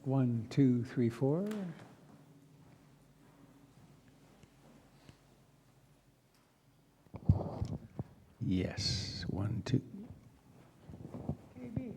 1, 2, 3, 4. Yes, 1, 2. KB.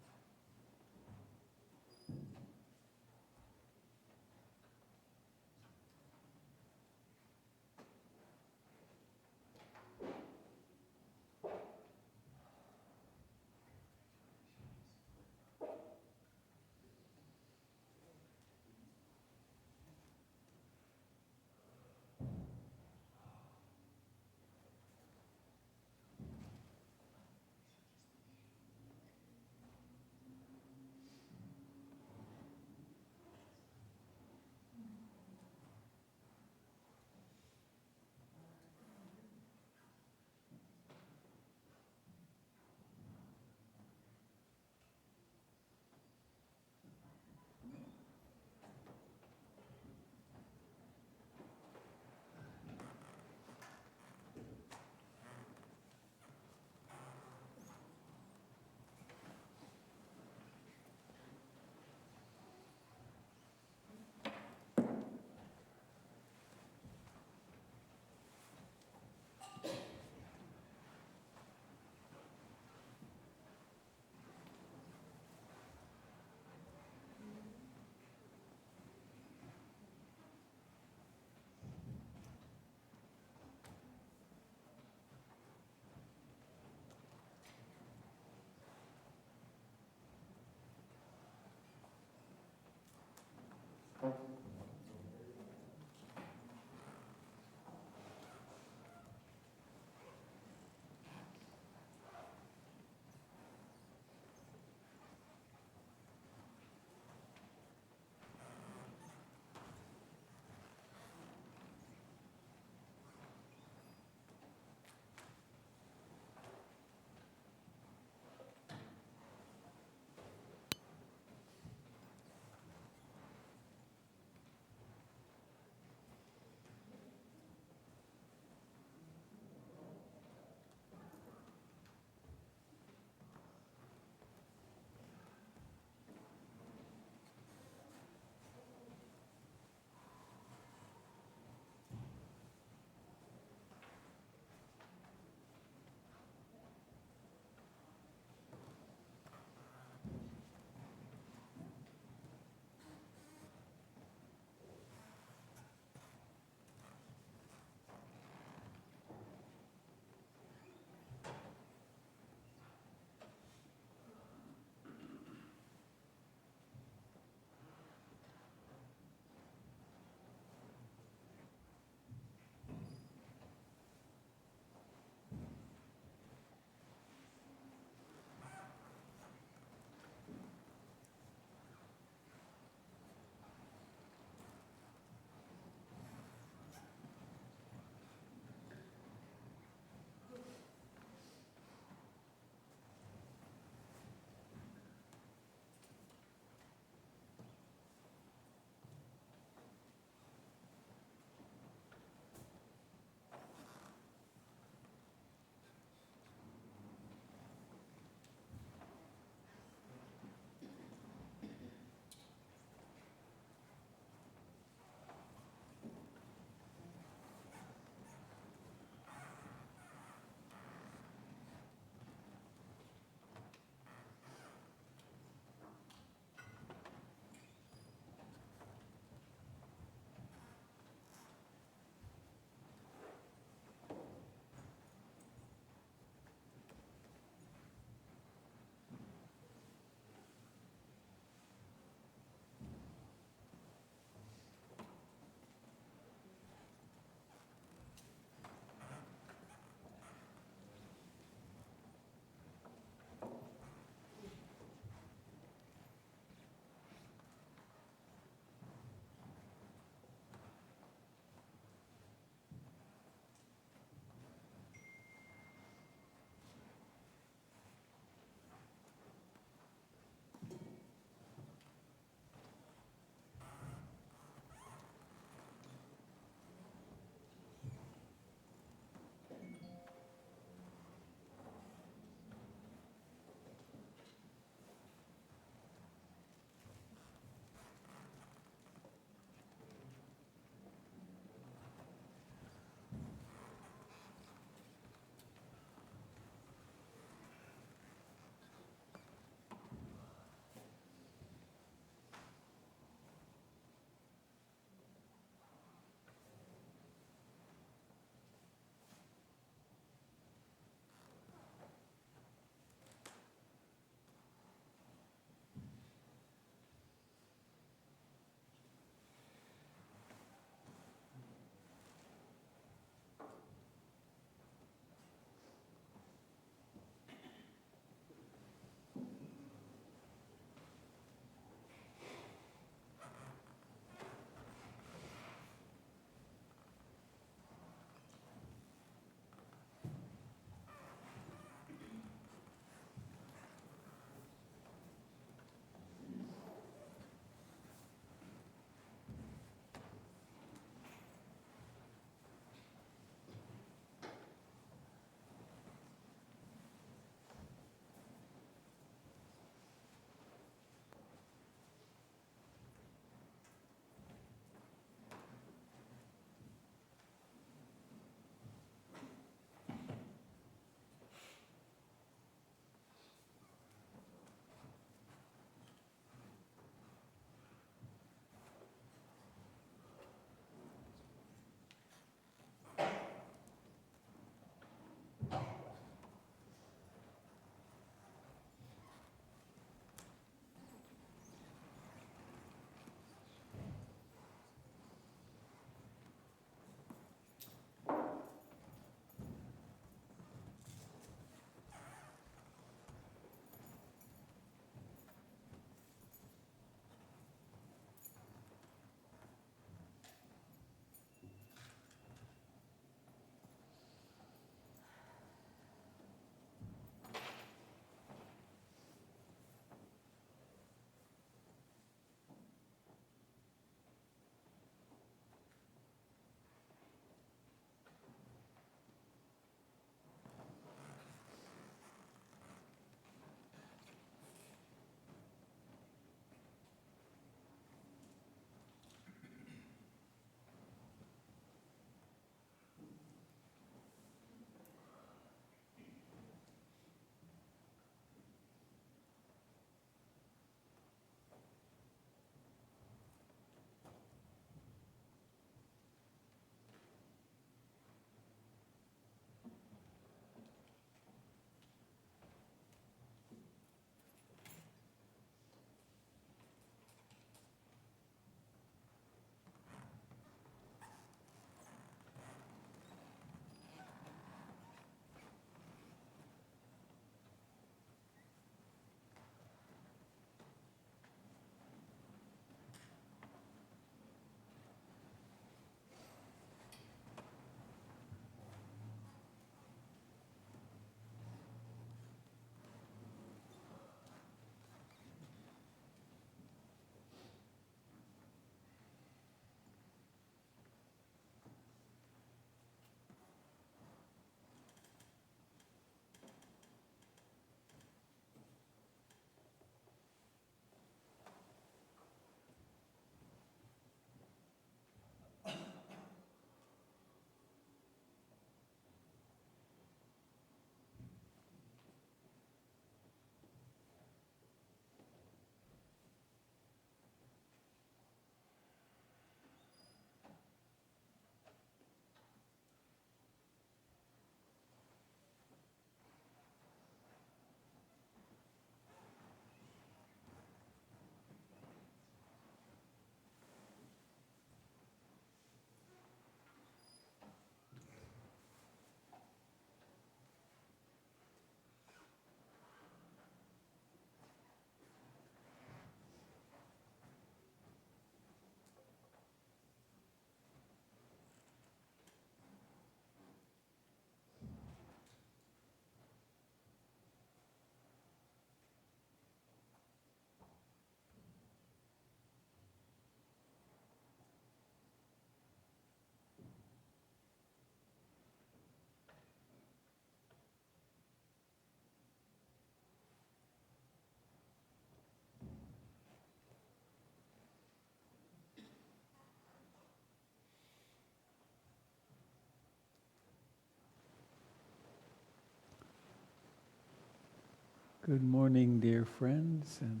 Good morning, dear friends, and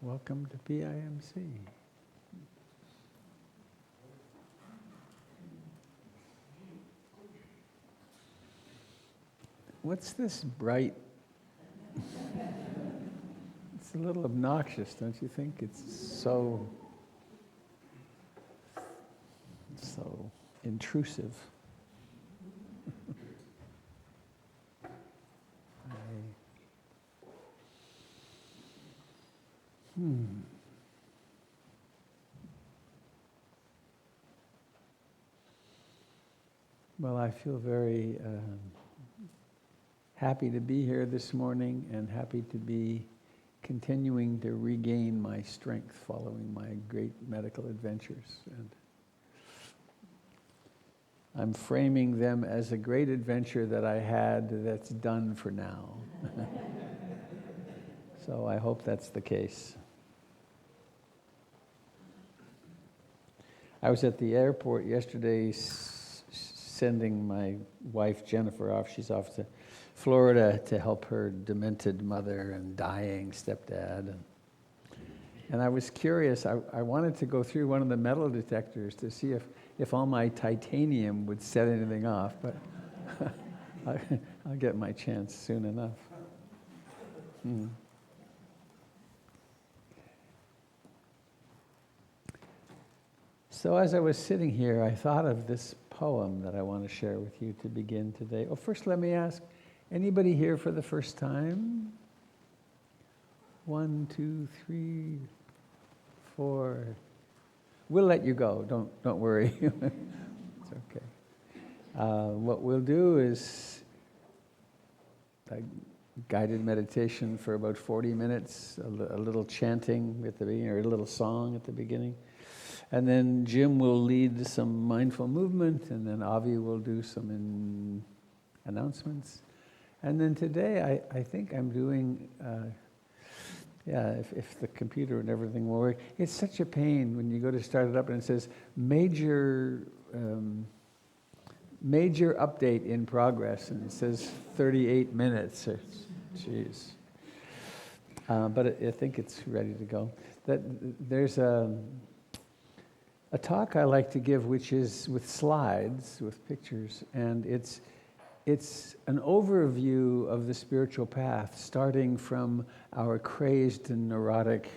welcome to PIMC. What's this bright? It's a little obnoxious, don't you think? It's so intrusive. Well, I feel very happy to be here this morning and happy to be continuing to regain my strength following my great medical adventures. And I'm framing them as a great adventure that I had that's done for now. So I hope that's the case. I was at the airport yesterday sending my wife Jennifer off. She's off to Florida to help her demented mother and dying stepdad. And I was curious. I wanted to go through one of the metal detectors to see if all my titanium would set anything off, but I'll get my chance soon enough. So as I was sitting here, I thought of this poem that I want to share with you to begin today. Oh, first let me ask, anybody here for the first time? 1, 2, 3, 4. We'll let you go. Don't worry. It's okay. What we'll do is a guided meditation for about 40 minutes, a little chanting at the beginning, or a little song at the beginning. And then Jim will lead some mindful movement, and then Avi will do some announcements. And then today, I think I'm doing, if the computer and everything will work. It's such a pain when you go to start it up and it says, major update in progress, and it says 38 minutes. Jeez. But I think it's ready to go. There's a talk I like to give, which is with slides, with pictures, and it's an overview of the spiritual path, starting from our crazed and neurotic,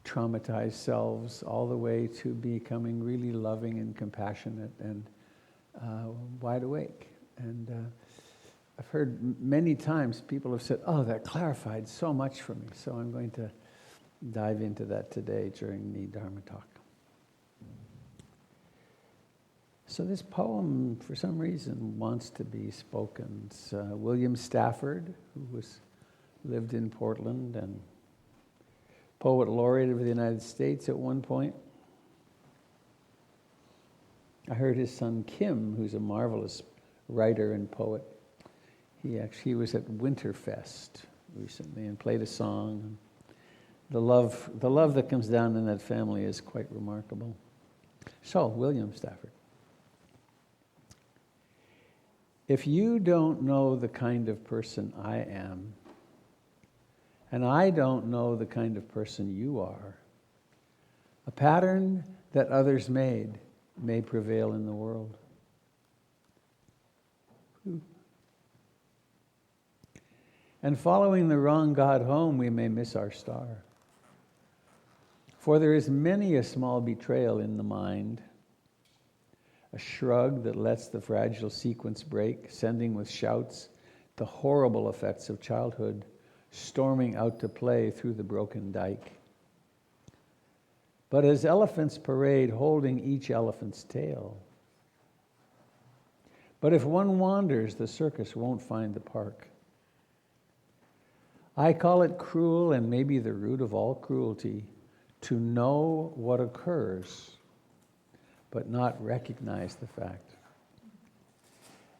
traumatized selves, all the way to becoming really loving and compassionate and wide awake. And I've heard many times people have said, "Oh, that clarified so much for me." So I'm going to dive into that today during the Dharma talk. So this poem, for some reason, wants to be spoken. It's William Stafford, who lived in Portland and poet laureate of the United States at one point. I heard his son Kim, who's a marvelous writer and poet. He was at Winterfest recently and played a song. The love that comes down in that family is quite remarkable. So, William Stafford. If you don't know the kind of person I am, and I don't know the kind of person you are, a pattern that others made may prevail in the world. And following the wrong God home, we may miss our star. For there is many a small betrayal in the mind, a shrug that lets the fragile sequence break, sending with shouts the horrible effects of childhood, storming out to play through the broken dike. But as elephants parade, holding each elephant's tail. But if one wanders, the circus won't find the park. I call it cruel, and maybe the root of all cruelty, to know what occurs, but not recognize the fact.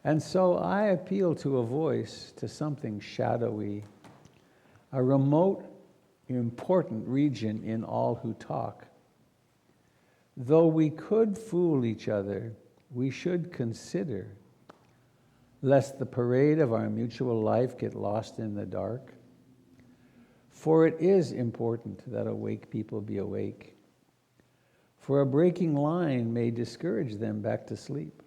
And so I appeal to a voice, to something shadowy, a remote, important region in all who talk. Though we could fool each other, we should consider, lest the parade of our mutual life get lost in the dark. For it is important that awake people be awake. For a breaking line may discourage them back to sleep.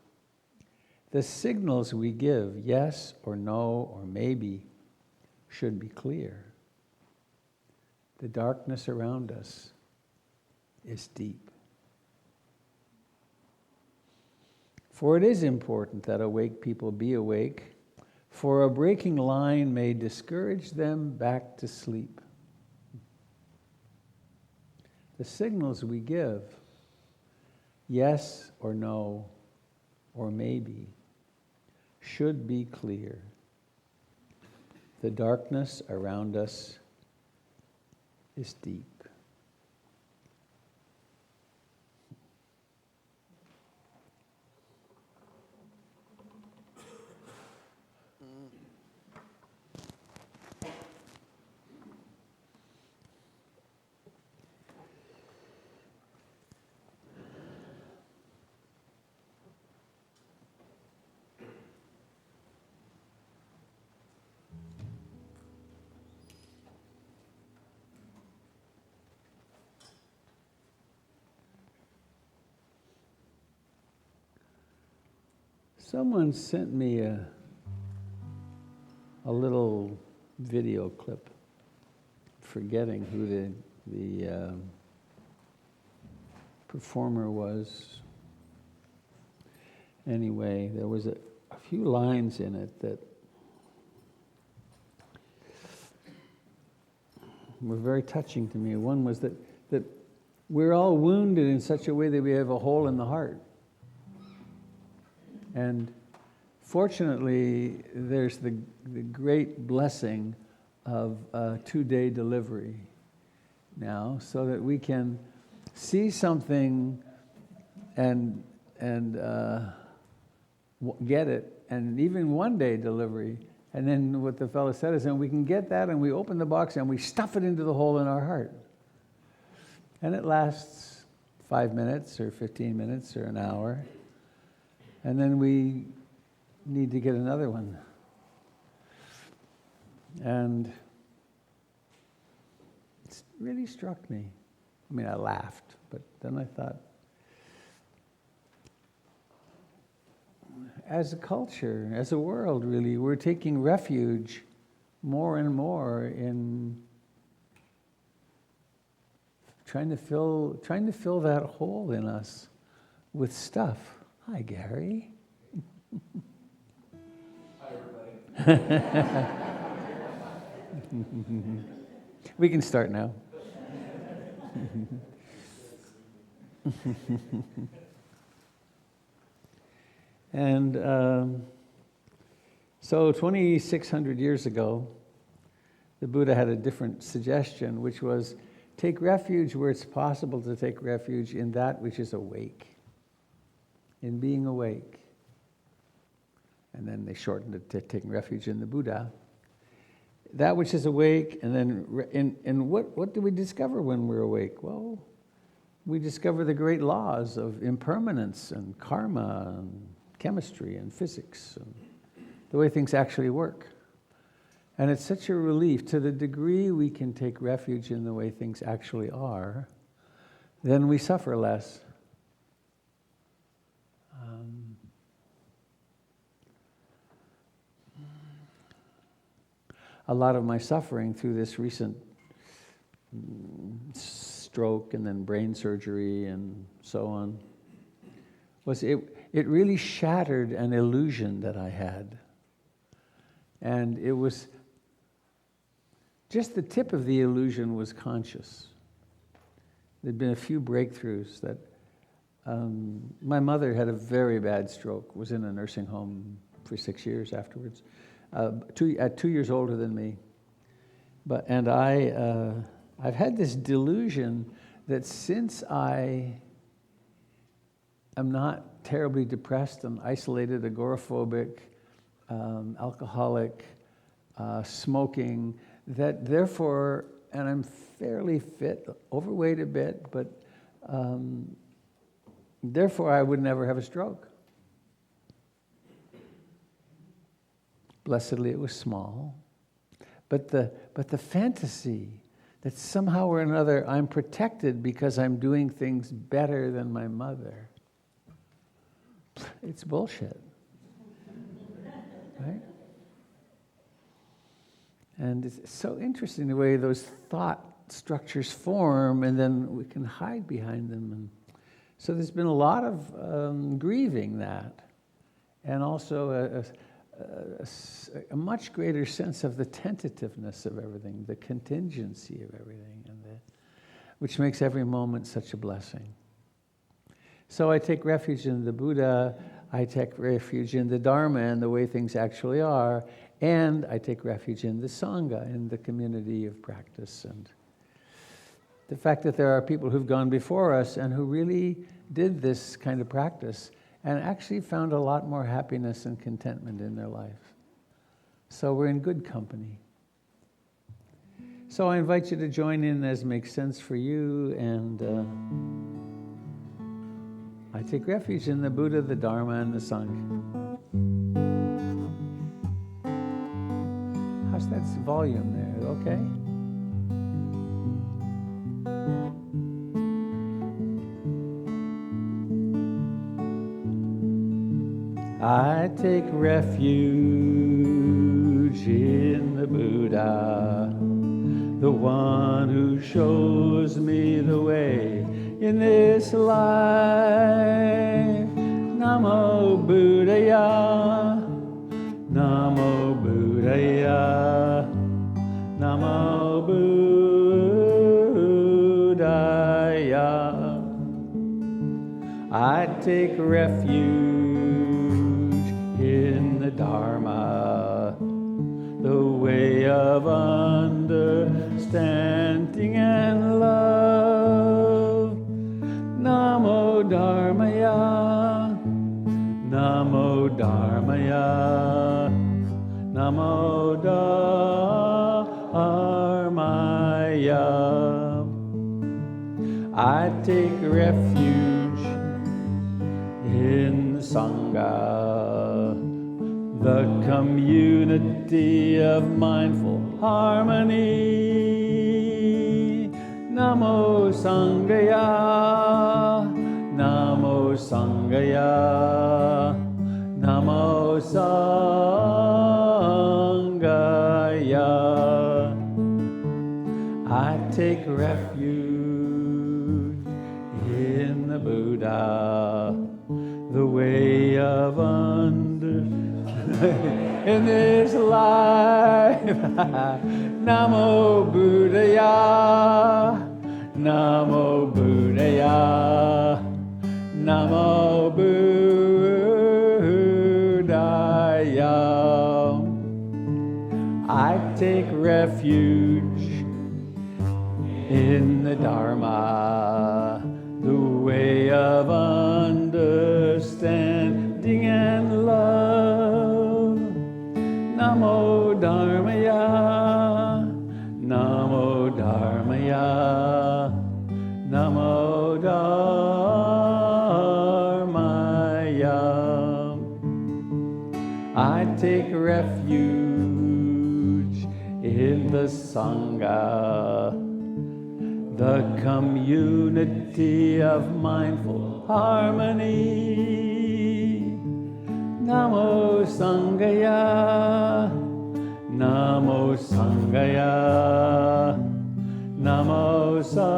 The signals we give, yes or no or maybe, should be clear. The darkness around us is deep. For it is important that awake people be awake, for a breaking line may discourage them back to sleep. The signals we give, yes or no or maybe, should be clear. The darkness around us is deep. Someone sent me a little video clip, forgetting who the performer was. Anyway, there was a few lines in it that were very touching to me. One was that we're all wounded in such a way that we have a hole in the heart. And fortunately, there's the great blessing of a 2-day delivery now, so that we can see something and get it, and even 1-day delivery. And then what the fellow said is, and we can get that, and we open the box, and we stuff it into the hole in our heart. And it lasts 5 minutes, or 15 minutes, or an hour. And then we need to get another one. And it really struck me. I mean, I laughed, but then I thought, as a culture, as a world, really, we're taking refuge more and more in trying to fill that hole in us with stuff. Hi, Gary. Hi, everybody. We can start now. And so 2,600 years ago, the Buddha had a different suggestion, which was take refuge where it's possible to take refuge in that which is awake. In being awake. And then they shortened it to taking refuge in the Buddha. That which is awake, and then what do we discover when we're awake? Well, we discover the great laws of impermanence and karma and chemistry and physics and the way things actually work. And it's such a relief. To the degree we can take refuge in the way things actually are, then we suffer less. A lot of my suffering through this recent stroke and then brain surgery and so on was it really shattered an illusion that I had. And it was just the tip of the illusion was conscious. There'd been a few breakthroughs that my mother had a very bad stroke, was in a nursing home for 6 years afterwards. 2 years older than me, and I've had this delusion that since I am not terribly depressed and isolated, agoraphobic, alcoholic, smoking, that therefore, and I'm fairly fit, overweight a bit, but therefore I would never have a stroke. Blessedly, it was small, But the fantasy that somehow or another I'm protected because I'm doing things better than my mother, it's bullshit. Right? And it's so interesting the way those thought structures form, and then we can hide behind them. And so there's been a lot of grieving that, and also a much greater sense of the tentativeness of everything, the contingency of everything, which makes every moment such a blessing. So I take refuge in the Buddha, I take refuge in the Dharma and the way things actually are, and I take refuge in the Sangha, in the community of practice, and the fact that there are people who've gone before us and who really did this kind of practice and actually found a lot more happiness and contentment in their life. So we're in good company. So I invite you to join in as makes sense for you, and I take refuge in the Buddha, the Dharma, and the Sangha. How's that volume there? Okay? I take refuge in the Buddha, the one who shows me the way in this life. Namo Buddhaya, Namo Buddhaya, Namo Buddhaya. I take refuge in the Dharma, the way of understanding and love. Namo Dharmaya, Namo Dharmaya, Namo Dharmaya. I take refuge in the Sangha, the community of mindful harmony. Namo Sanghaya, Namo Sanghaya, Namo Sanghaya. I take refuge in the Buddha, the way of in this life. Namo Buddhaya, Namo Buddhaya, Namo Buddhaya. I take refuge in the Dharma, the way of understanding and love. Namo Dharmaya, Namo Dharmaya, Namo Dharmaya. I take refuge in the Sangha, the community of mindful harmony. Namo Sanghaya, Namo Sanghaya, Namo Sanghaya.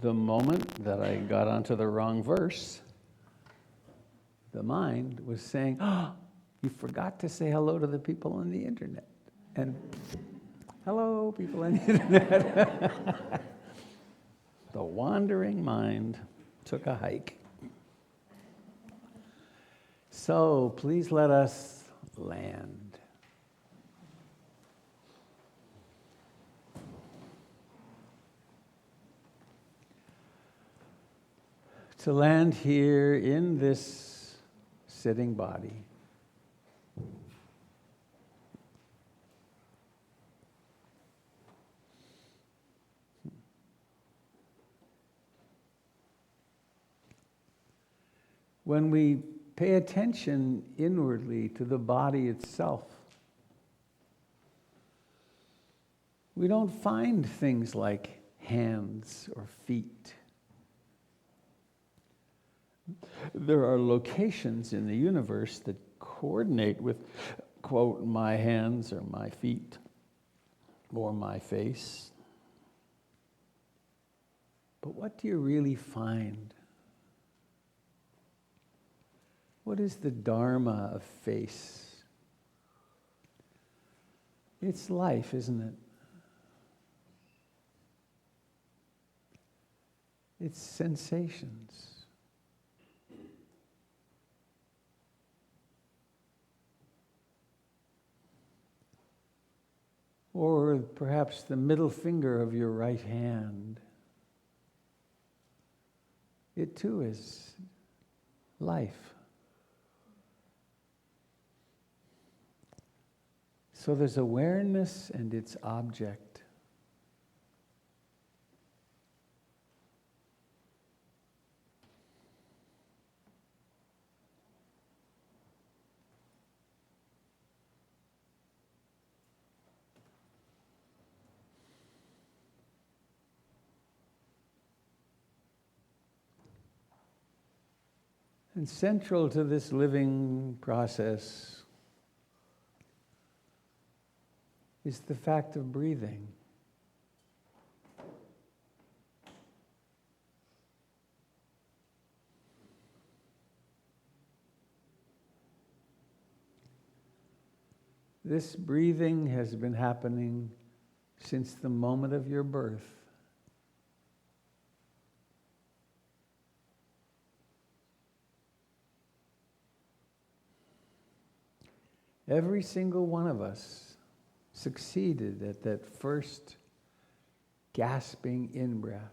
The moment that I got onto the wrong verse, the mind was saying, "Oh, you forgot to say hello to the people on the internet." And hello, people on the internet. The wandering mind took a hike. So please let us land. To land here in this sitting body. When we pay attention inwardly to the body itself, we don't find things like hands or feet. There are locations in the universe that coordinate with, quote, my hands or my feet or my face. But what do you really find? What is the dharma of face? It's life, isn't it? It's sensations. Or perhaps the middle finger of your right hand. It too is life. So there's awareness and its object. And central to this living process is the fact of breathing. This breathing has been happening since the moment of your birth. Every single one of us succeeded at that first gasping in-breath.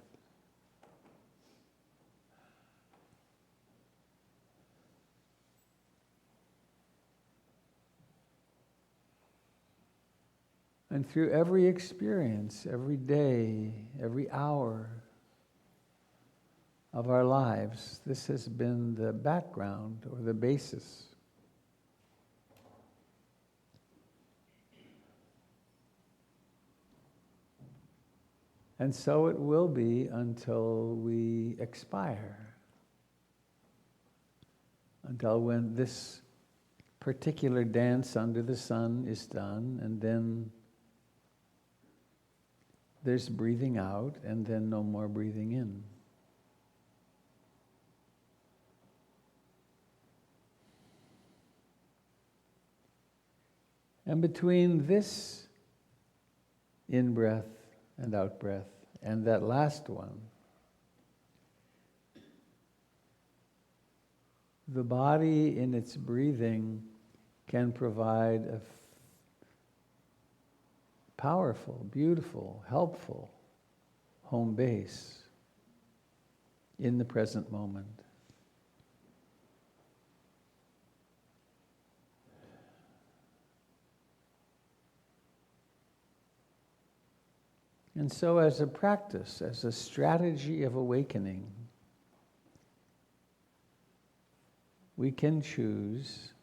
And through every experience, every day, every hour of our lives, this has been the background or the basis. And so it will be until we expire. Until when this particular dance under the sun is done, and then there's breathing out, and then no more breathing in. And between this in-breath and out-breath and that last one, the body in its breathing can provide a powerful, beautiful, helpful home base in the present moment. And so as a practice, as a strategy of awakening, we can choose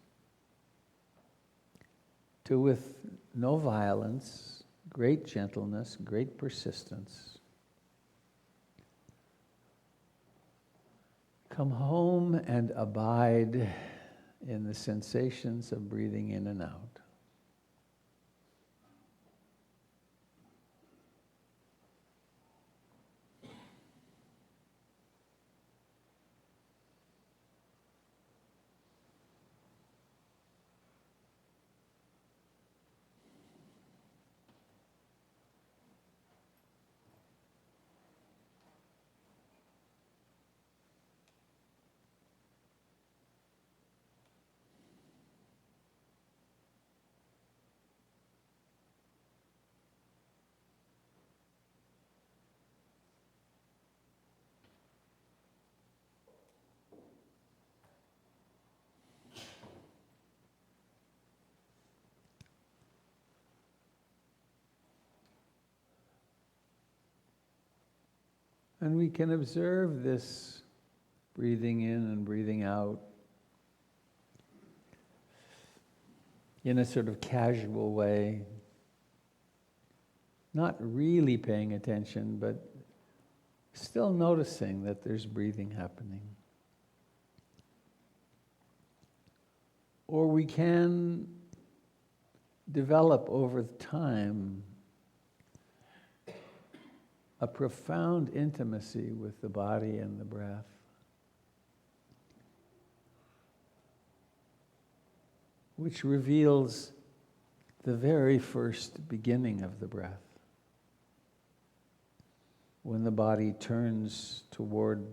to, with no violence, great gentleness, great persistence, come home and abide in the sensations of breathing in and out. And we can observe this breathing in and breathing out in a sort of casual way, not really paying attention, but still noticing that there's breathing happening. Or we can develop over time a profound intimacy with the body and the breath. Which reveals the very first beginning of the breath. When the body turns toward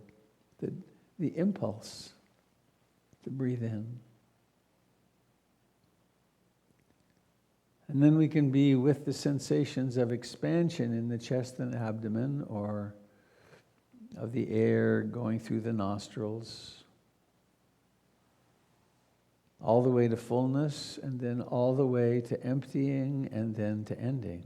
the impulse to breathe in. And then we can be with the sensations of expansion in the chest and abdomen, or of the air going through the nostrils, all the way to fullness, and then all the way to emptying, and then to ending.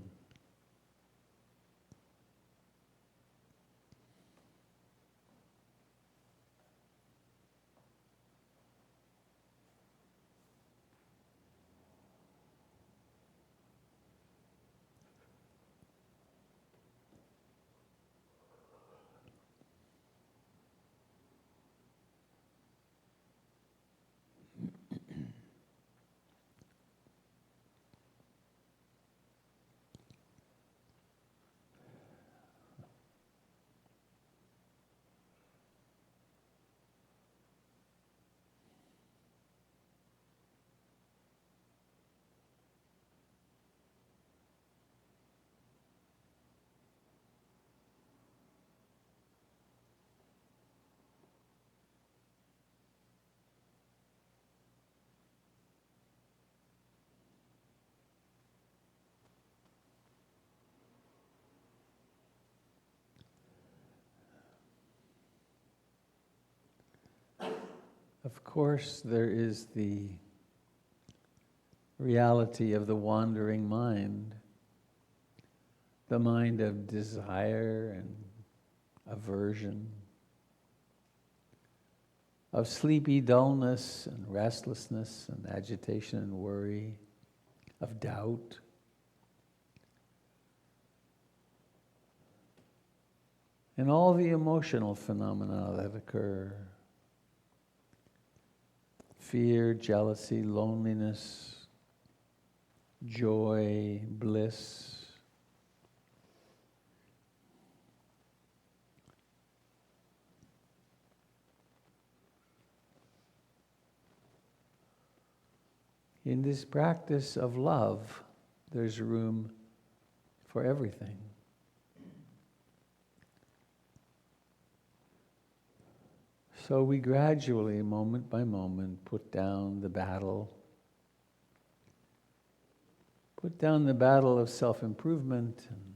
Of course, there is the reality of the wandering mind, the mind of desire and aversion, of sleepy dullness and restlessness and agitation and worry, of doubt. And all the emotional phenomena that occur. Fear, jealousy, loneliness, joy, bliss. In this practice of love, there's room for everything. So we gradually, moment by moment, put down the battle. Put down the battle of self-improvement and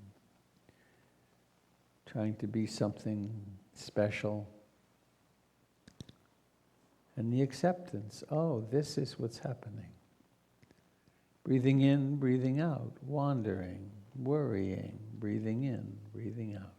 trying to be something special. And the acceptance, oh, this is what's happening. Breathing in, breathing out, wandering, worrying, breathing in, breathing out.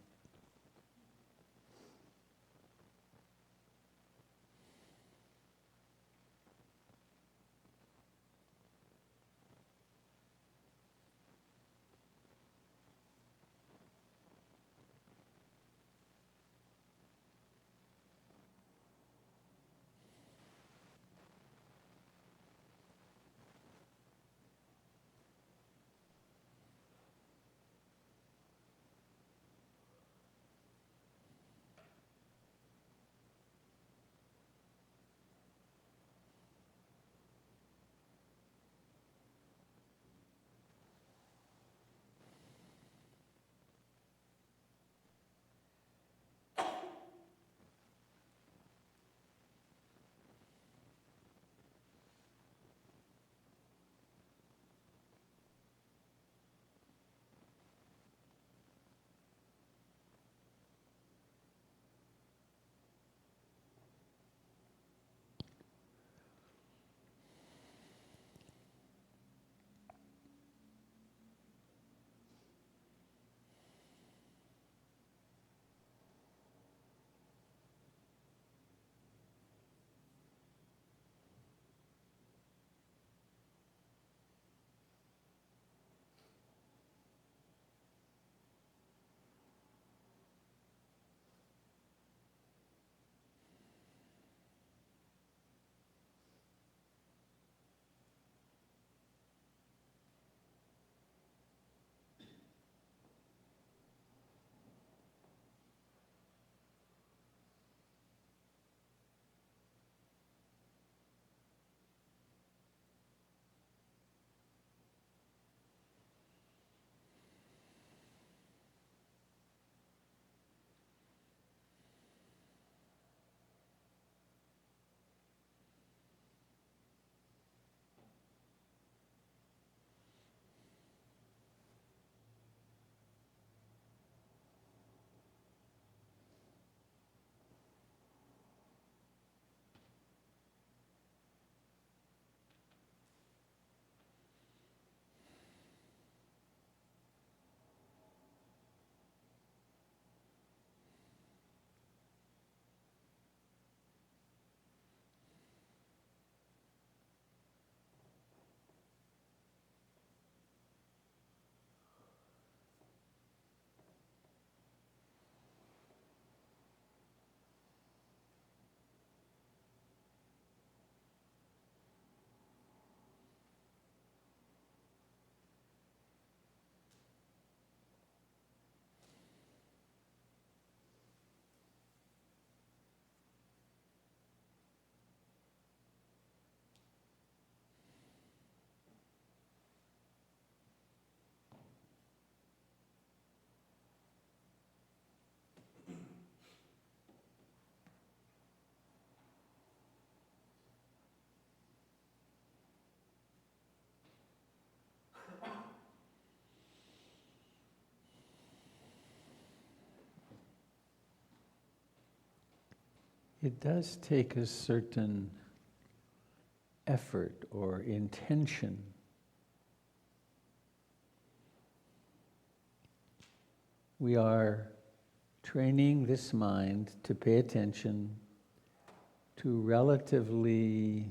it does take a certain effort or intention. We are training this mind to pay attention to relatively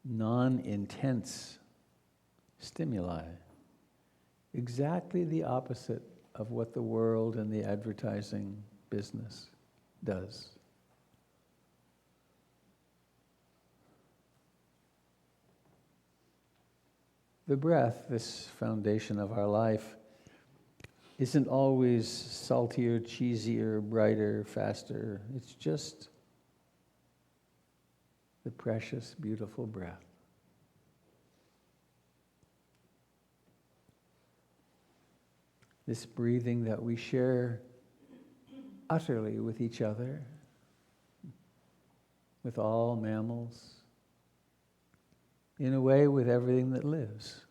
non-intense stimuli, exactly the opposite of what the world and the advertising business does. The breath, this foundation of our life, isn't always saltier, cheesier, brighter, faster. It's just the precious, beautiful breath. This breathing that we share utterly with each other, with all mammals, in a way with everything that lives.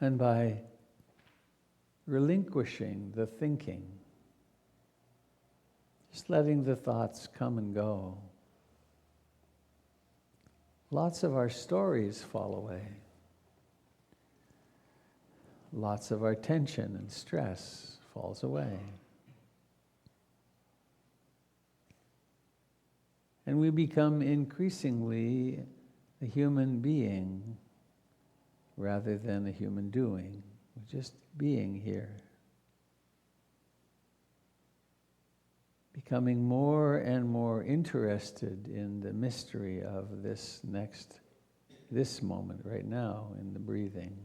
And by relinquishing the thinking, just letting the thoughts come and go, lots of our stories fall away. Lots of our tension and stress falls away. And we become increasingly a human being rather than a human doing. We're just being here. Becoming more and more interested in the mystery of this moment right now in the breathing.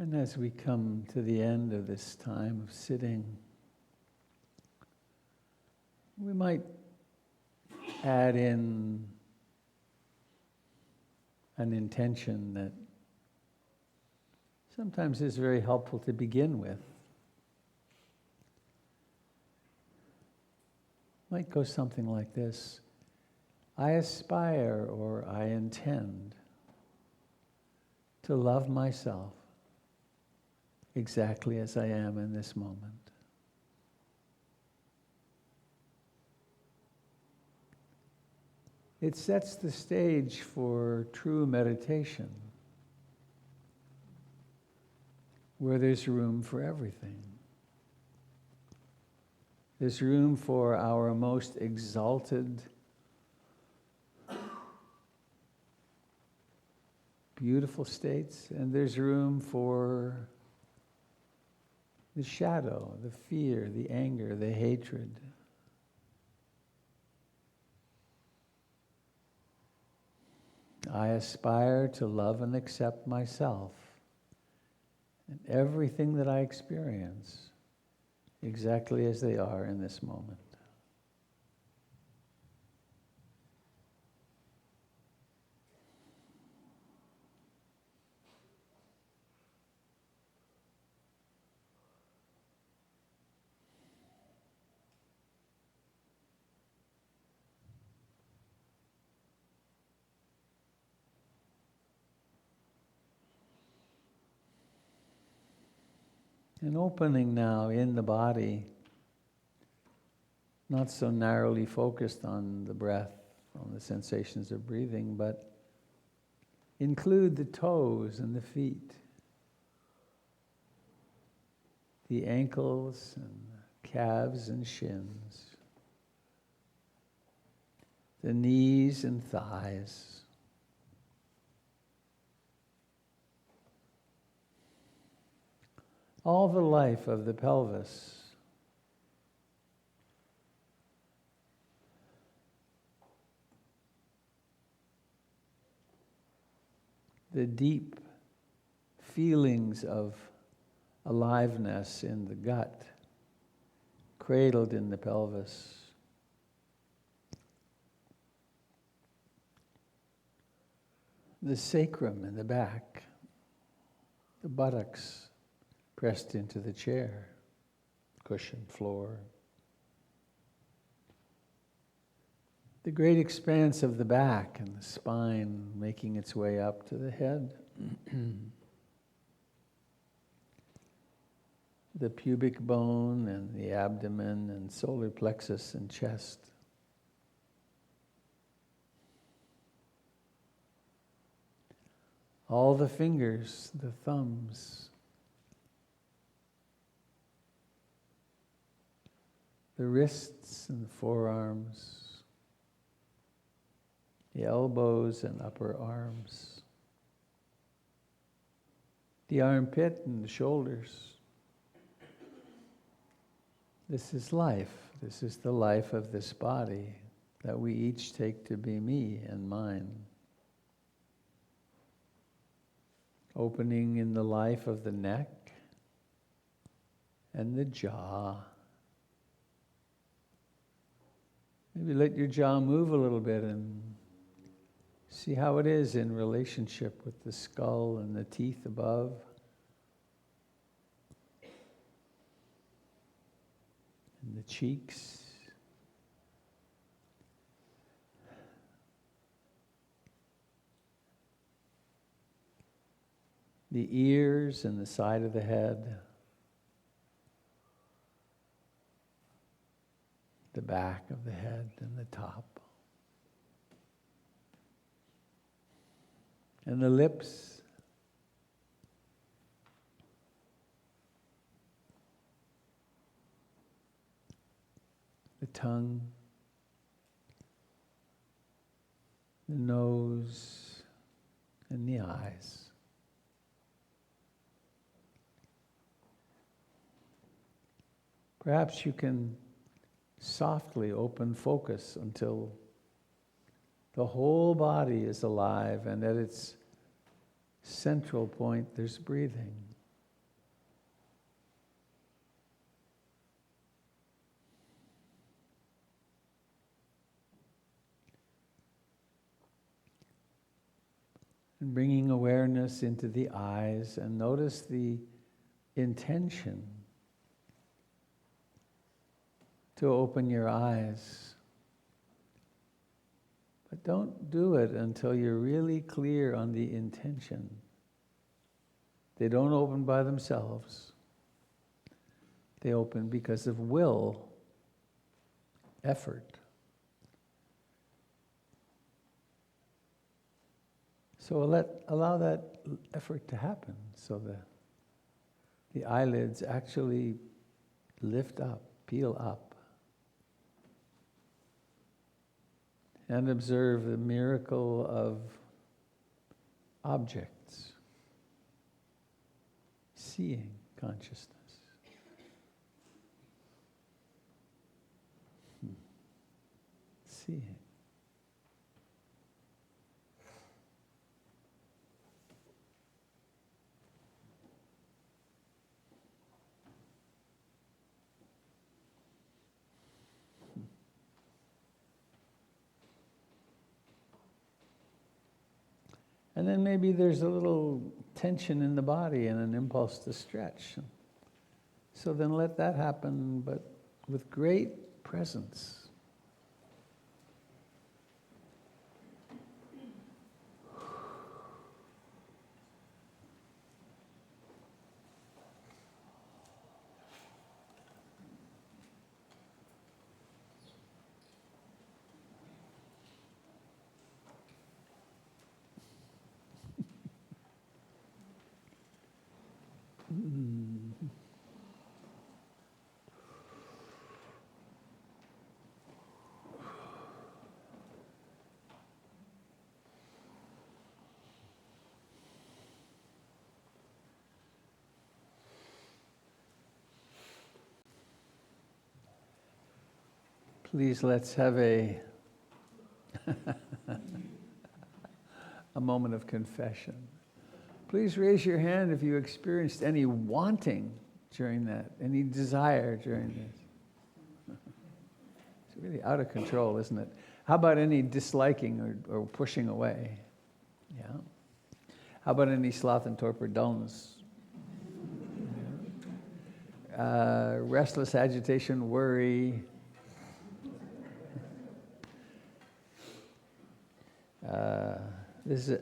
And as we come to the end of this time of sitting, we might add in an intention that sometimes is very helpful to begin with. Might go something like this: I aspire, or I intend, to love myself exactly as I am in this moment. It sets the stage for true meditation, where there's room for everything. There's room for our most exalted, beautiful states, and there's room for the shadow, the fear, the anger, the hatred. I aspire to love and accept myself and everything that I experience exactly as they are in this moment. An opening now in the body, not so narrowly focused on the breath, on the sensations of breathing, but include the toes and the feet, the ankles and calves and shins, the knees and thighs, all the life of the pelvis. The deep feelings of aliveness in the gut, cradled in the pelvis. The sacrum in the back, the buttocks pressed into the chair, cushioned floor. The great expanse of the back and the spine making its way up to the head. The pubic bone and the abdomen and solar plexus and chest. All the fingers, the thumbs, the wrists and the forearms, the elbows and upper arms, the armpit and the shoulders. This is life. This is the life of this body that we each take to be me and mine. Opening in the life of the neck and the jaw. Maybe let your jaw move a little bit and see how it is in relationship with the skull and the teeth above. And the cheeks. The ears and the side of the head. The back of the head and the top. And the lips. The tongue. The nose and the eyes. Perhaps you can softly open focus until the whole body is alive, and at its central point there's breathing. And bringing awareness into the eyes, and notice the intention to open your eyes. But don't do it until you're really clear on the intention. They don't open by themselves. They open because of will, effort. So allow that effort to happen so that the eyelids actually lift up, peel up, and observe the miracle of objects, seeing consciousness. Seeing. And then maybe there's a little tension in the body and an impulse to stretch. So then let that happen, but with great presence. Please, let's have a moment of confession. Please raise your hand if you experienced any wanting during that, any desire during this. It's really out of control, isn't it? How about any disliking or pushing away? Yeah. How about any sloth and torpor, dullness? Restless agitation, worry. This is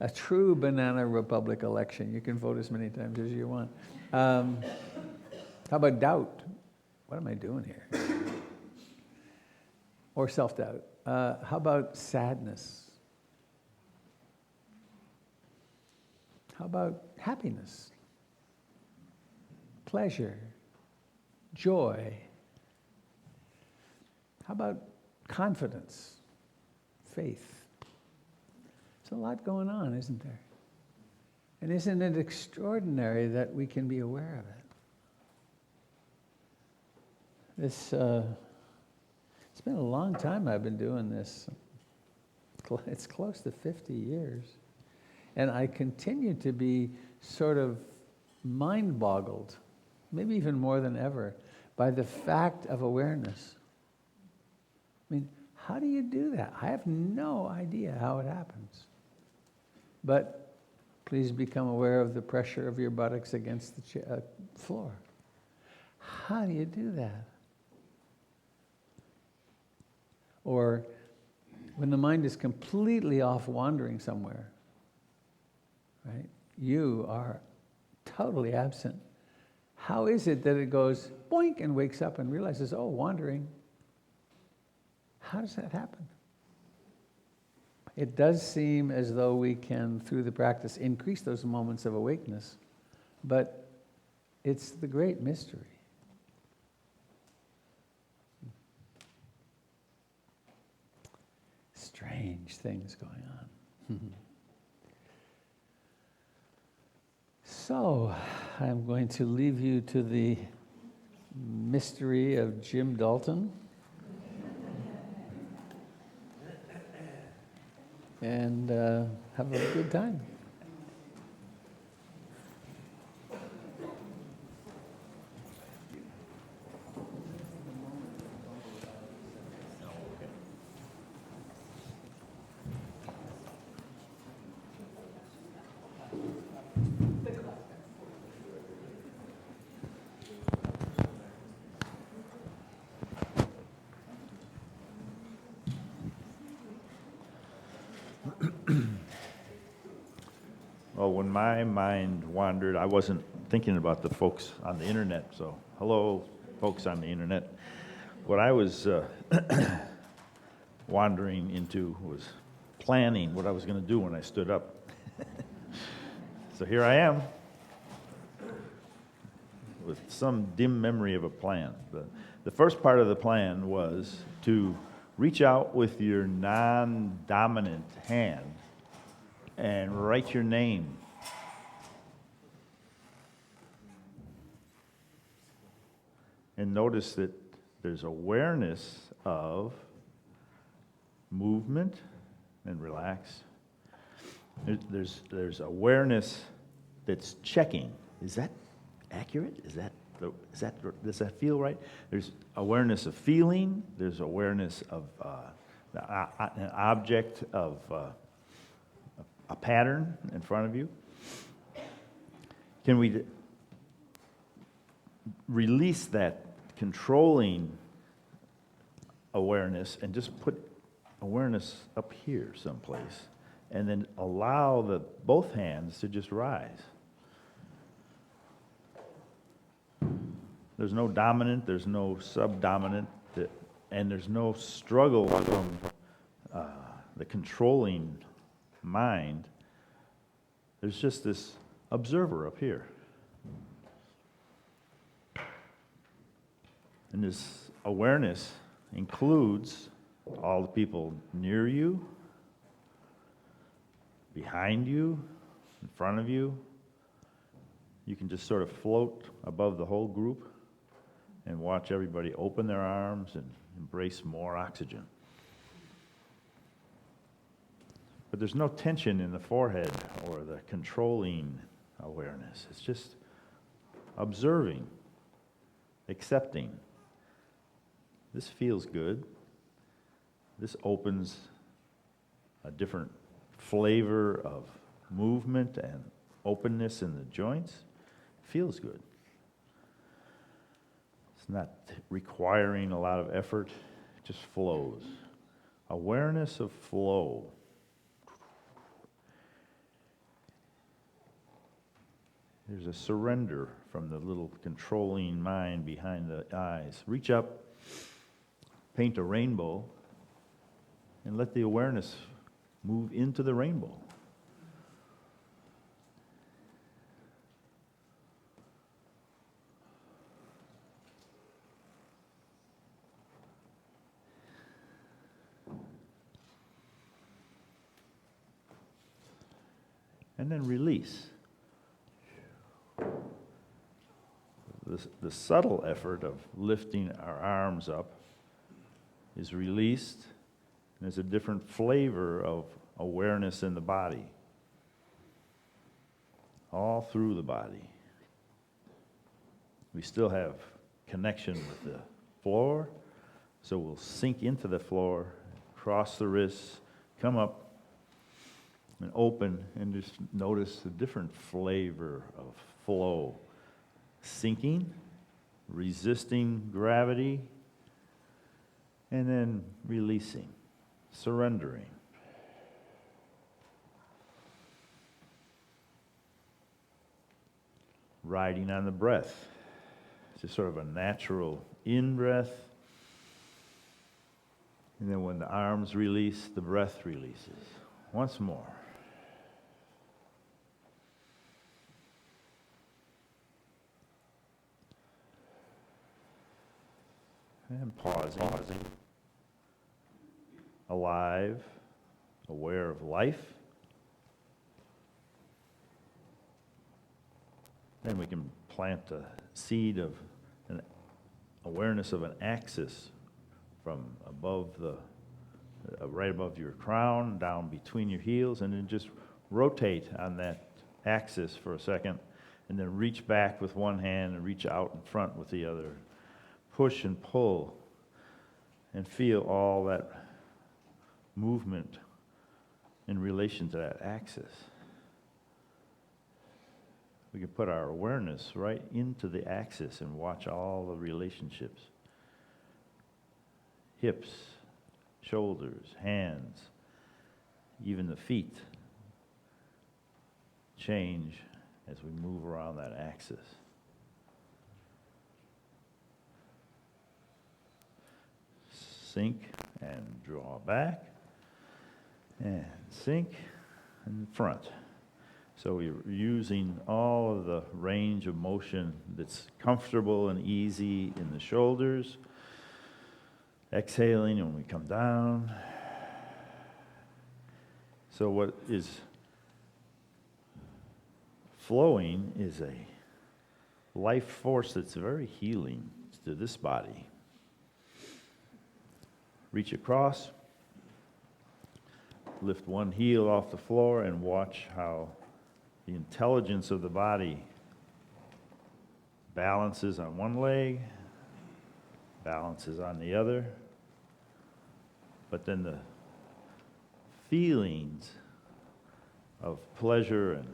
a true banana republic election. You can vote as many times as you want. How about doubt? What am I doing here? Or self-doubt. How about sadness? How about happiness? Pleasure? Joy? How about confidence? Faith? There's a lot going on, isn't there? And isn't it extraordinary that we can be aware of it? It's been a long time I've been doing this. It's close to 50 years. And I continue to be sort of mind-boggled, maybe even more than ever, by the fact of awareness. I mean, how do you do that? I have no idea how it happens. But please become aware of the pressure of your buttocks against the floor. How do you do that? Or when the mind is completely off wandering somewhere, right? You are totally absent. How is it that it goes boink and wakes up and realizes, oh, wandering? How does that happen? It does seem as though we can, through the practice, increase those moments of awakeness, but it's the great mystery. Strange things going on. So, I'm going to leave you to the mystery of Jim Dalton. And have a good time. Well, when my mind wandered, I wasn't thinking about the folks on the internet, so hello, folks on the internet. What I was wandering into was planning what I was going to do when I stood up. So here I am, with some dim memory of a plan. The first part of the plan was to reach out with your non-dominant hand and write your name. And notice that there's awareness of movement and relax. There's awareness that's checking. Is that accurate? Does that feel right? There's awareness of feeling. There's awareness of an object of a pattern in front of you. Can we release that controlling awareness and just put awareness up here someplace, and then allow both hands to just rise? There's no dominant, there's no subdominant, and there's no struggle from the controlling mind. There's just this observer up here. And this awareness includes all the people near you, behind you, in front of you. You can just sort of float above the whole group and watch everybody open their arms and embrace more oxygen. But there's no tension in the forehead or the controlling awareness. It's just observing, accepting. This feels good. This opens a different flavor of movement and openness in the joints. Feels good. It's not requiring a lot of effort. It just flows. Awareness of flow. There's a surrender from the little controlling mind behind the eyes. Reach up, paint a rainbow, and let the awareness move into the rainbow. And then release. The subtle effort of lifting our arms up is released. There's a different flavor of awareness in the body, all through the body. We still have connection with the floor, so we'll sink into the floor, cross the wrists, come up, and open, and just notice a different flavor of flow. Sinking, resisting gravity, and then releasing, surrendering. Riding on the breath. It's just sort of a natural in-breath. And then when the arms release, the breath releases. Once more. And pausing. Alive, aware of life. Then we can plant a seed of an awareness of an axis from above right above your crown, down between your heels, and then just rotate on that axis for a second, and then reach back with one hand and reach out in front with the other. Push and pull, and feel all that movement in relation to that axis. We can put our awareness right into the axis and watch all the relationships. Hips, shoulders, hands, even the feet change as we move around that axis. Sink and draw back, and sink and front. So we're using all of the range of motion that's comfortable and easy in the shoulders. Exhaling when we come down. So what is flowing is a life force that's very healing to this body. Reach across, lift one heel off the floor, and watch how the intelligence of the body balances on one leg, balances on the other, but then the feelings of pleasure and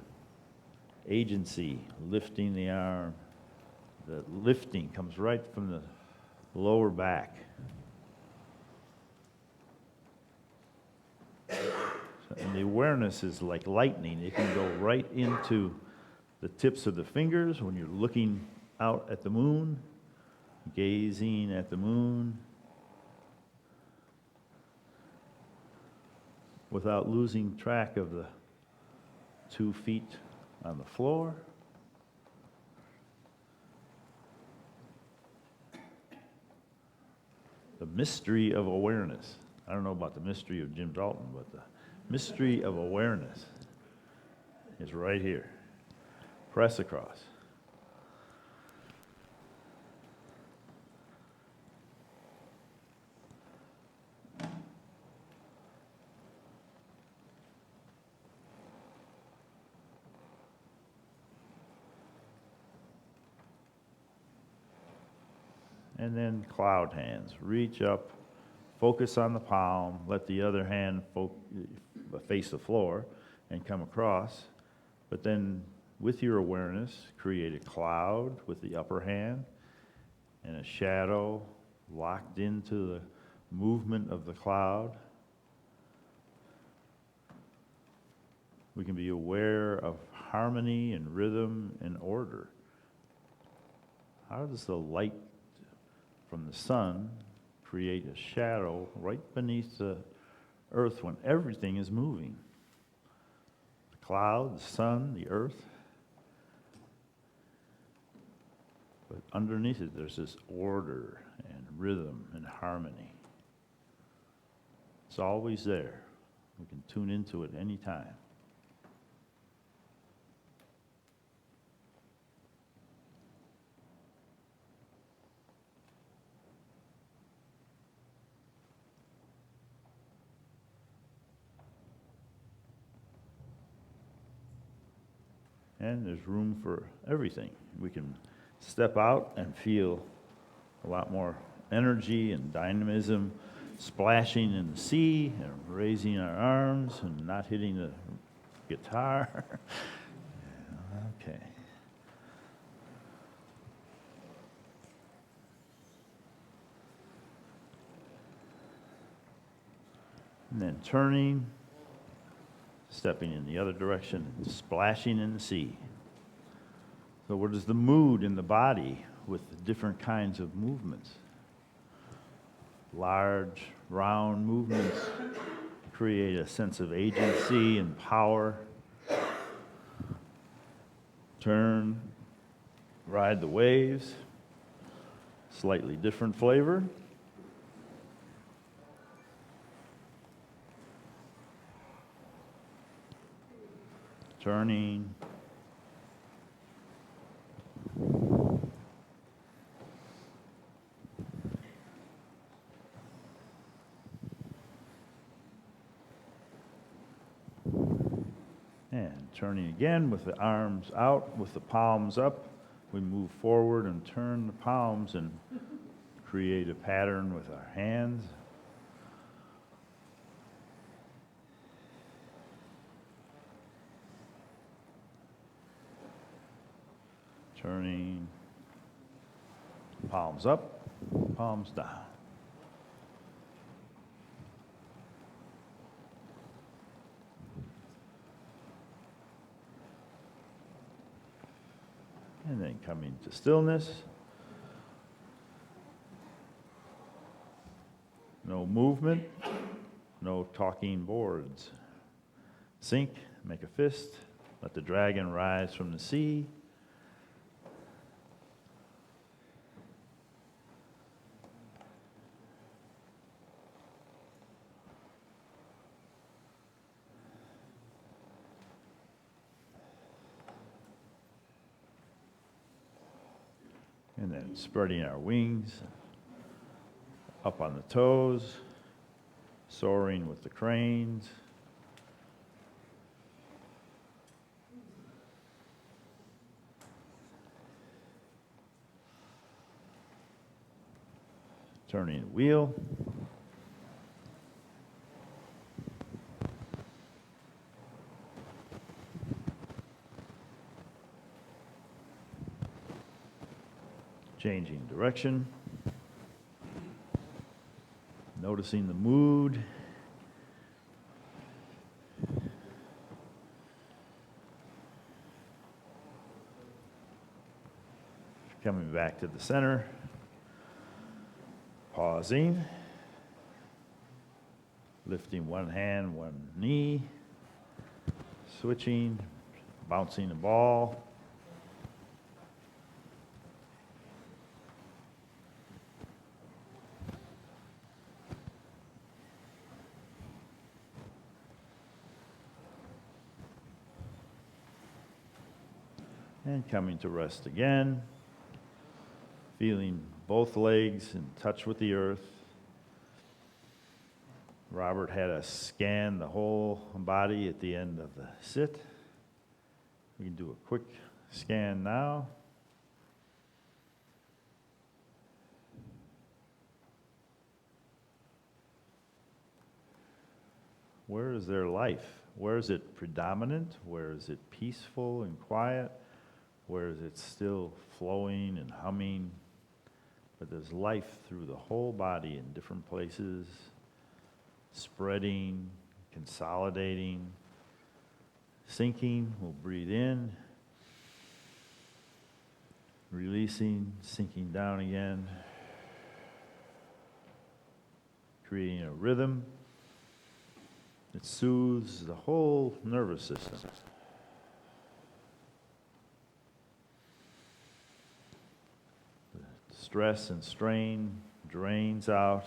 agency, lifting the arm, the lifting comes right from the lower back. And the awareness is like lightning. It can go right into the tips of the fingers when you're looking out at the moon, gazing at the moon, without losing track of the 2 feet on the floor. The mystery of awareness. I don't know about the mystery of Jim Dalton, but the mystery of awareness is right here. Press across. And then cloud hands. Reach up, focus on the palm, let the other hand face the floor and come across. But then with your awareness, create a cloud with the upper hand and a shadow locked into the movement of the cloud. We can be aware of harmony and rhythm and order. How does the light from the sun create a shadow right beneath the earth when everything is moving? The cloud, the sun, the earth. But underneath it, there's this order and rhythm and harmony. It's always there. We can tune into it anytime. And there's room for everything. We can step out and feel a lot more energy and dynamism, splashing in the sea and raising our arms and not hitting the guitar. Okay. And then turning, stepping in the other direction, and splashing in the sea. So what is the mood in the body with the different kinds of movements? Large, round movements create a sense of agency and power. Turn, ride the waves, slightly different flavor. Turning. And turning again with the arms out, with the palms up. We move forward and turn the palms and create a pattern with our hands. Turning, palms up, palms down. And then coming to stillness. No movement, no talking boards. Sink, make a fist, let the dragon rise from the sea. And then spreading our wings, up on the toes, soaring with the cranes. Turning the wheel. Changing direction. Noticing the mood. Coming back to the center. Pausing. Lifting one hand, one knee. Switching. Bouncing the ball. And coming to rest again, feeling both legs in touch with the earth. Robert had us scan the whole body at the end of the sit. We can do a quick scan now. Where is there life? Where is it predominant? Where is it peaceful and quiet? Where is it still flowing and humming? But there's life through the whole body in different places, spreading, consolidating, sinking. We'll breathe in, releasing, sinking down again, creating a rhythm that soothes the whole nervous system. Stress and strain drains out.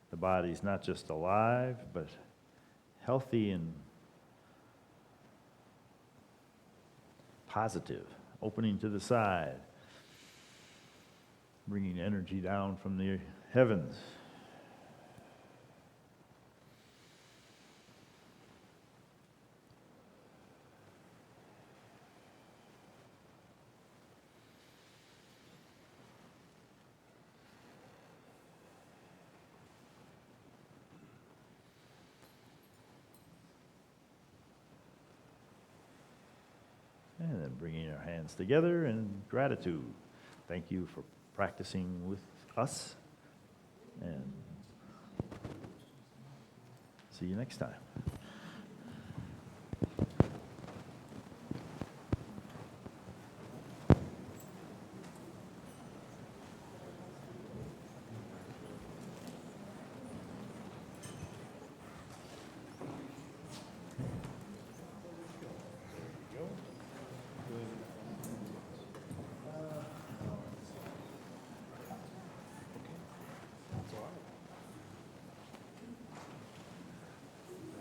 The body's not just alive, but healthy and positive, opening to the side, bringing energy down from the heavens. And then bringing our hands together in gratitude. Thank you for practicing with us. And see you next time.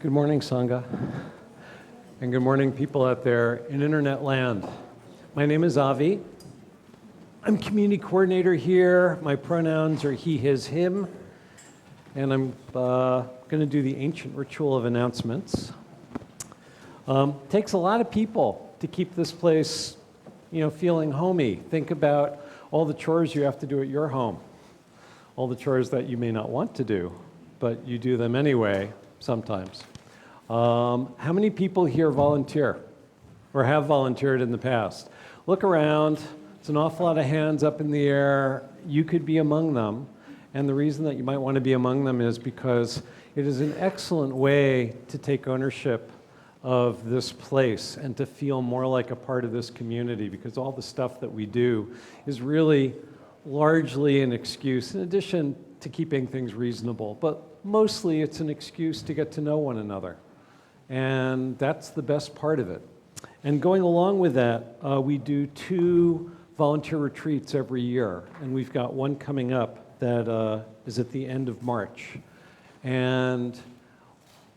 Good morning, Sangha, and good morning, people out there in internet land. My name is Avi. I'm community coordinator here. My pronouns are he, his, him, and I'm going to do the ancient ritual of announcements. Takes a lot of people to keep this place, feeling homey. Think about all the chores you have to do at your home, all the chores that you may not want to do, but you do them anyway sometimes. How many people here volunteer or have volunteered in the past? Look around. It's an awful lot of hands up in the air. You could be among them. And the reason that you might want to be among them is because it is an excellent way to take ownership of this place and to feel more like a part of this community, because all the stuff that we do is really largely an excuse, in addition to keeping things reasonable, but mostly it's an excuse to get to know one another. And that's the best part of it. And going along with that, we do 2 volunteer retreats every year, and we've got one coming up that is at the end of March. And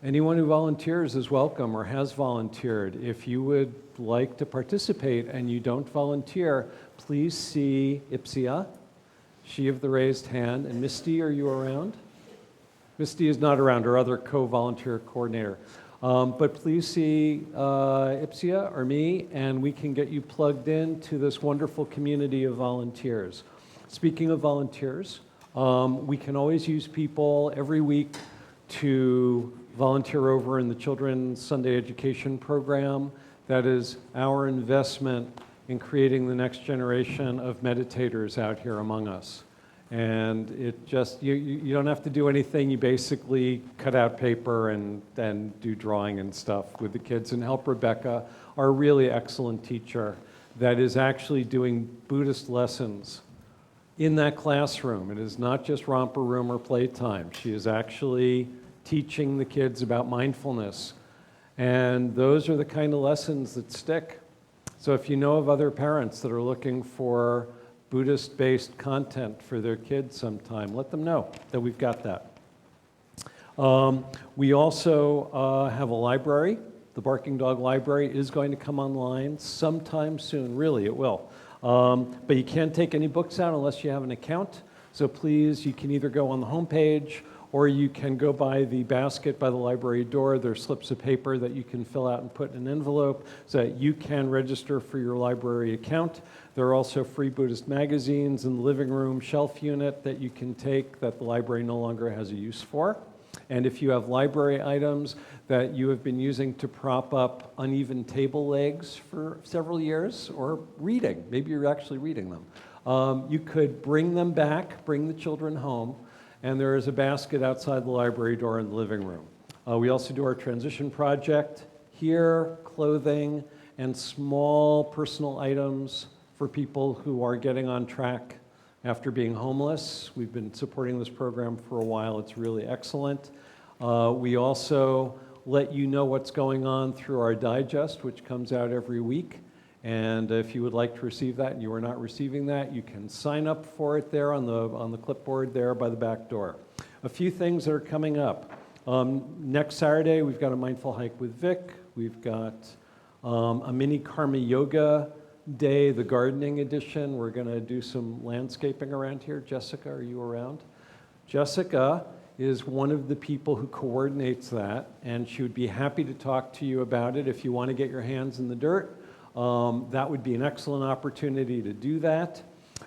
anyone who volunteers is welcome or has volunteered. If you would like to participate and you don't volunteer, please see Ipsia, she of the raised hand. And Misty, are you around? Misty is not around, our other co-volunteer coordinator. But please see Ipsia or me, and we can get you plugged into this wonderful community of volunteers. Speaking of volunteers, we can always use people every week to volunteer over in the Children's Sunday Education Program. That is our investment in creating the next generation of meditators out here among us. And it just, you don't have to do anything. You basically cut out paper and do drawing and stuff with the kids and help Rebecca, our really excellent teacher, that is actually doing Buddhist lessons in that classroom. It is not just romper room or playtime. She is actually teaching the kids about mindfulness. And those are the kind of lessons that stick. So if you know of other parents that are looking for Buddhist-based content for their kids sometime, let them know that we've got that. We also have a library. The Barking Dog Library is going to come online sometime soon. Really, it will. But you can't take any books out unless you have an account. So please, you can either go on the homepage or you can go by the basket by the library door. There's slips of paper that you can fill out and put in an envelope so that you can register for your library account. There are also free Buddhist magazines in the living room shelf unit that you can take that the library no longer has a use for. And if you have library items that you have been using to prop up uneven table legs for several years, or reading, maybe you're actually reading them, you could bring them back, bring the children home, and there is a basket outside the library door in the living room. We also do our transition project here, clothing, and small personal items for people who are getting on track after being homeless. We've been supporting this program for a while. It's really excellent. We also let you know what's going on through our digest, which comes out every week. And if you would like to receive that and you are not receiving that, you can sign up for it there on the clipboard there by the back door. A few things that are coming up. Next Saturday, we've got a Mindful Hike with Vic. We've got a mini Karma Yoga day, the gardening edition. We're going to do some landscaping around here. Jessica, are you around? Jessica is one of the people who coordinates that, and she would be happy to talk to you about it if you want to get your hands in the dirt. That would be an excellent opportunity to do that.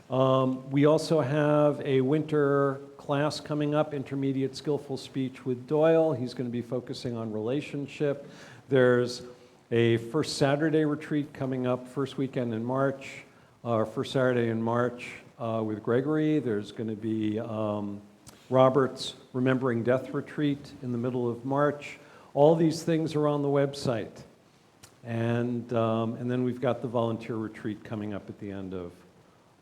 We also have a winter class coming up, Intermediate Skillful Speech with Doyle. He's going to be focusing on relationship. There's a first Saturday retreat coming up, first weekend in March, first Saturday in March with Gregory. There's going to be Robert's Remembering Death retreat in the middle of March. All these things are on the website. And then we've got the volunteer retreat coming up at the end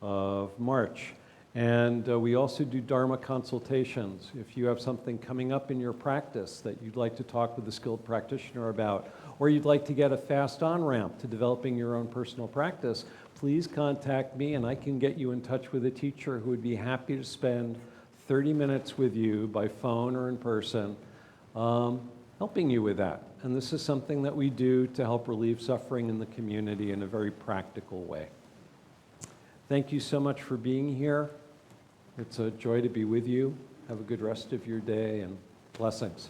of March. And we also do Dharma consultations. If you have something coming up in your practice that you'd like to talk with a skilled practitioner about, or you'd like to get a fast on-ramp to developing your own personal practice, please contact me and I can get you in touch with a teacher who would be happy to spend 30 minutes with you by phone or in person, helping you with that. And this is something that we do to help relieve suffering in the community in a very practical way. Thank you so much for being here. It's a joy to be with you. Have a good rest of your day and blessings.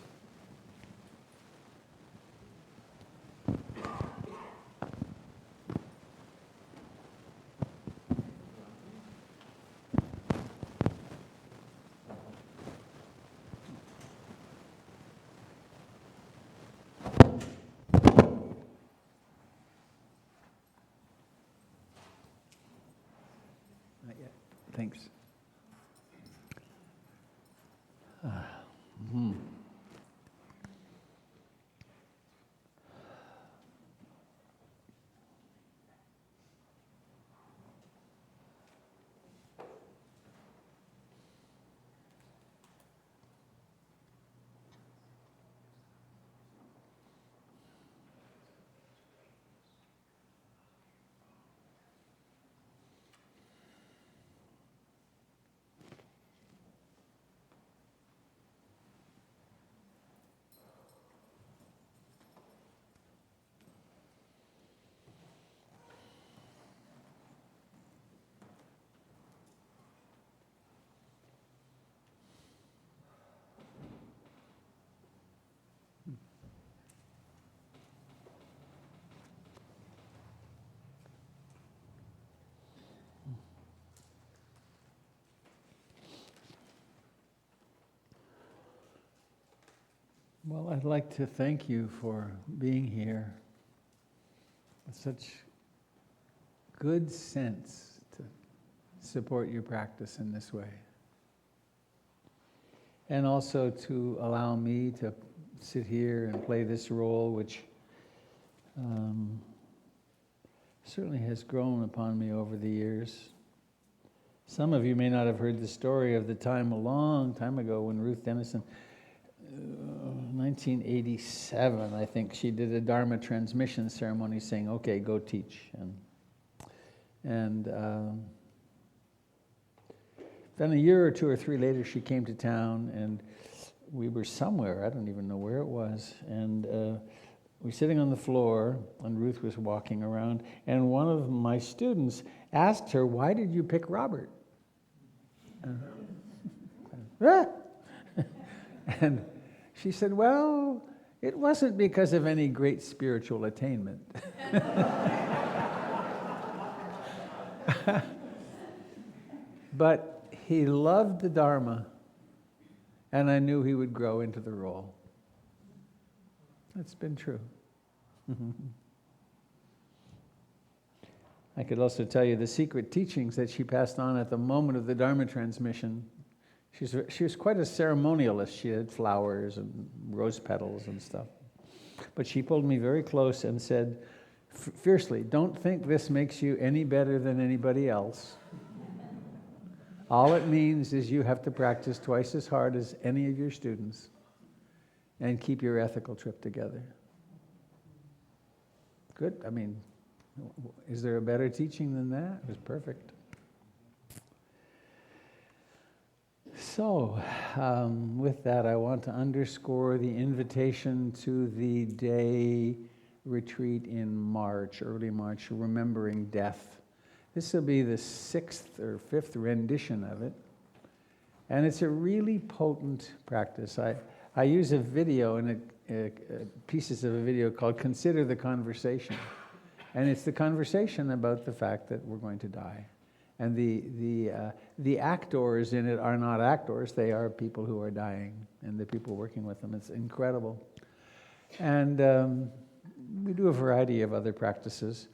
Not yet. Thanks. Well, I'd like to thank you for being here with such good sense to support your practice in this way. And also to allow me to sit here and play this role, which certainly has grown upon me over the years. Some of you may not have heard the story of the time a long time ago when Ruth Dennison, 1987, I think, she did a Dharma transmission ceremony saying, okay, go teach. And then a year or two or three later, she came to town, and we were somewhere, I don't even know where it was, and we were sitting on the floor, and Ruth was walking around, and one of my students asked her, why did you pick Robert? And she said, well, it wasn't because of any great spiritual attainment. But he loved the Dharma, and I knew he would grow into the role. That's been true. I could also tell you the secret teachings that she passed on at the moment of the Dharma transmission. She was quite a ceremonialist. She had flowers and rose petals and stuff. But she pulled me very close and said, fiercely, don't think this makes you any better than anybody else. All it means is you have to practice twice as hard as any of your students and keep your ethical trip together. Good. I mean, is there a better teaching than that? It was perfect. So, with that, I want to underscore the invitation to the day retreat in March, early March, Remembering Death. This will be the 6th or 5th rendition of it. And it's a really potent practice. I use a video, pieces of a video called Consider the Conversation. And it's the conversation about the fact that we're going to die. And the actors in it are not actors, they are people who are dying, and the people working with them. It's incredible. And we do a variety of other practices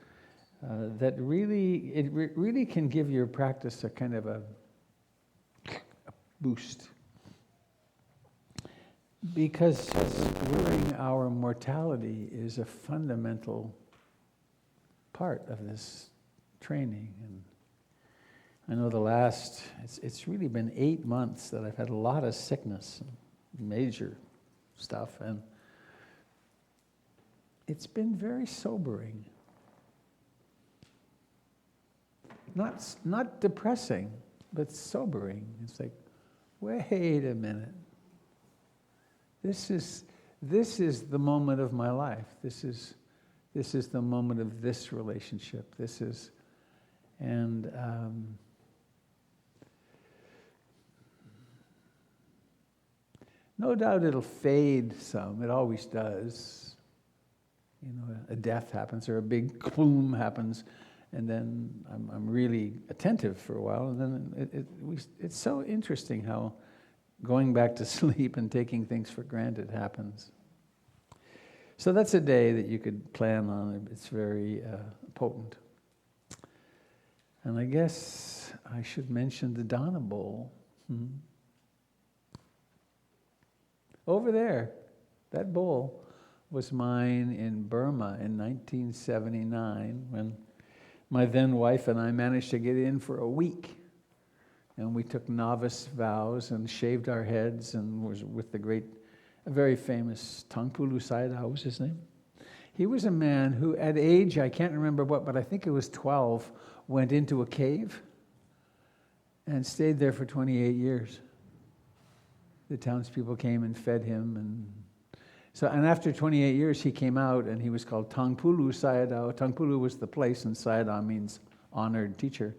that really can give your practice a kind of a boost. Because worrying our mortality is a fundamental part of this training. And I know it's really been 8 months that I've had a lot of sickness, major stuff, and it's been very sobering. Not depressing, but sobering. It's like, wait a minute. This is the moment of my life. This is the moment of this relationship. No doubt it'll fade some. It always does. You know, a death happens or a big boom happens, and then I'm really attentive for a while, and then it's so interesting how going back to sleep and taking things for granted happens. So that's a day that you could plan on. It's very potent. And I guess I should mention the Dana Bowl. Over there, that bowl was mine in Burma in 1979 when my then wife and I managed to get in for a week. And we took novice vows and shaved our heads and was with a very famous Tangpulu Sayadaw was his name. He was a man who at age, I can't remember what, but I think it was 12, went into a cave and stayed there for 28 years. The townspeople came and fed him. And after 28 years, he came out, and he was called Tangpulu Sayadaw. Tangpulu was the place, and Sayadaw means honored teacher.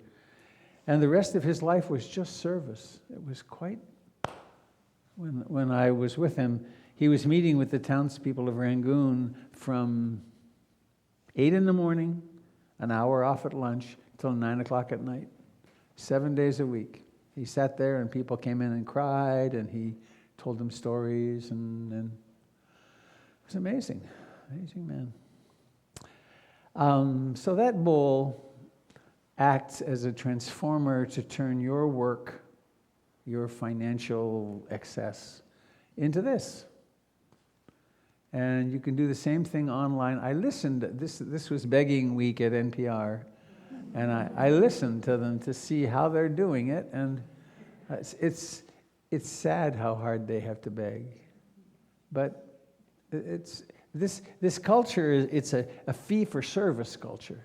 And the rest of his life was just service. It was quite... When I was with him, he was meeting with the townspeople of Rangoon from 8 in the morning, an hour off at lunch, till 9 o'clock at night, 7 days a week. He sat there and people came in and cried, and he told them stories, and was amazing. Amazing man. So that bowl acts as a transformer to turn your work, your financial excess, into this. And you can do the same thing online. I listened, this was begging week at NPR, and I listened to them to see how they're doing it, and it's sad how hard they have to beg. But this culture, it's a fee-for-service culture.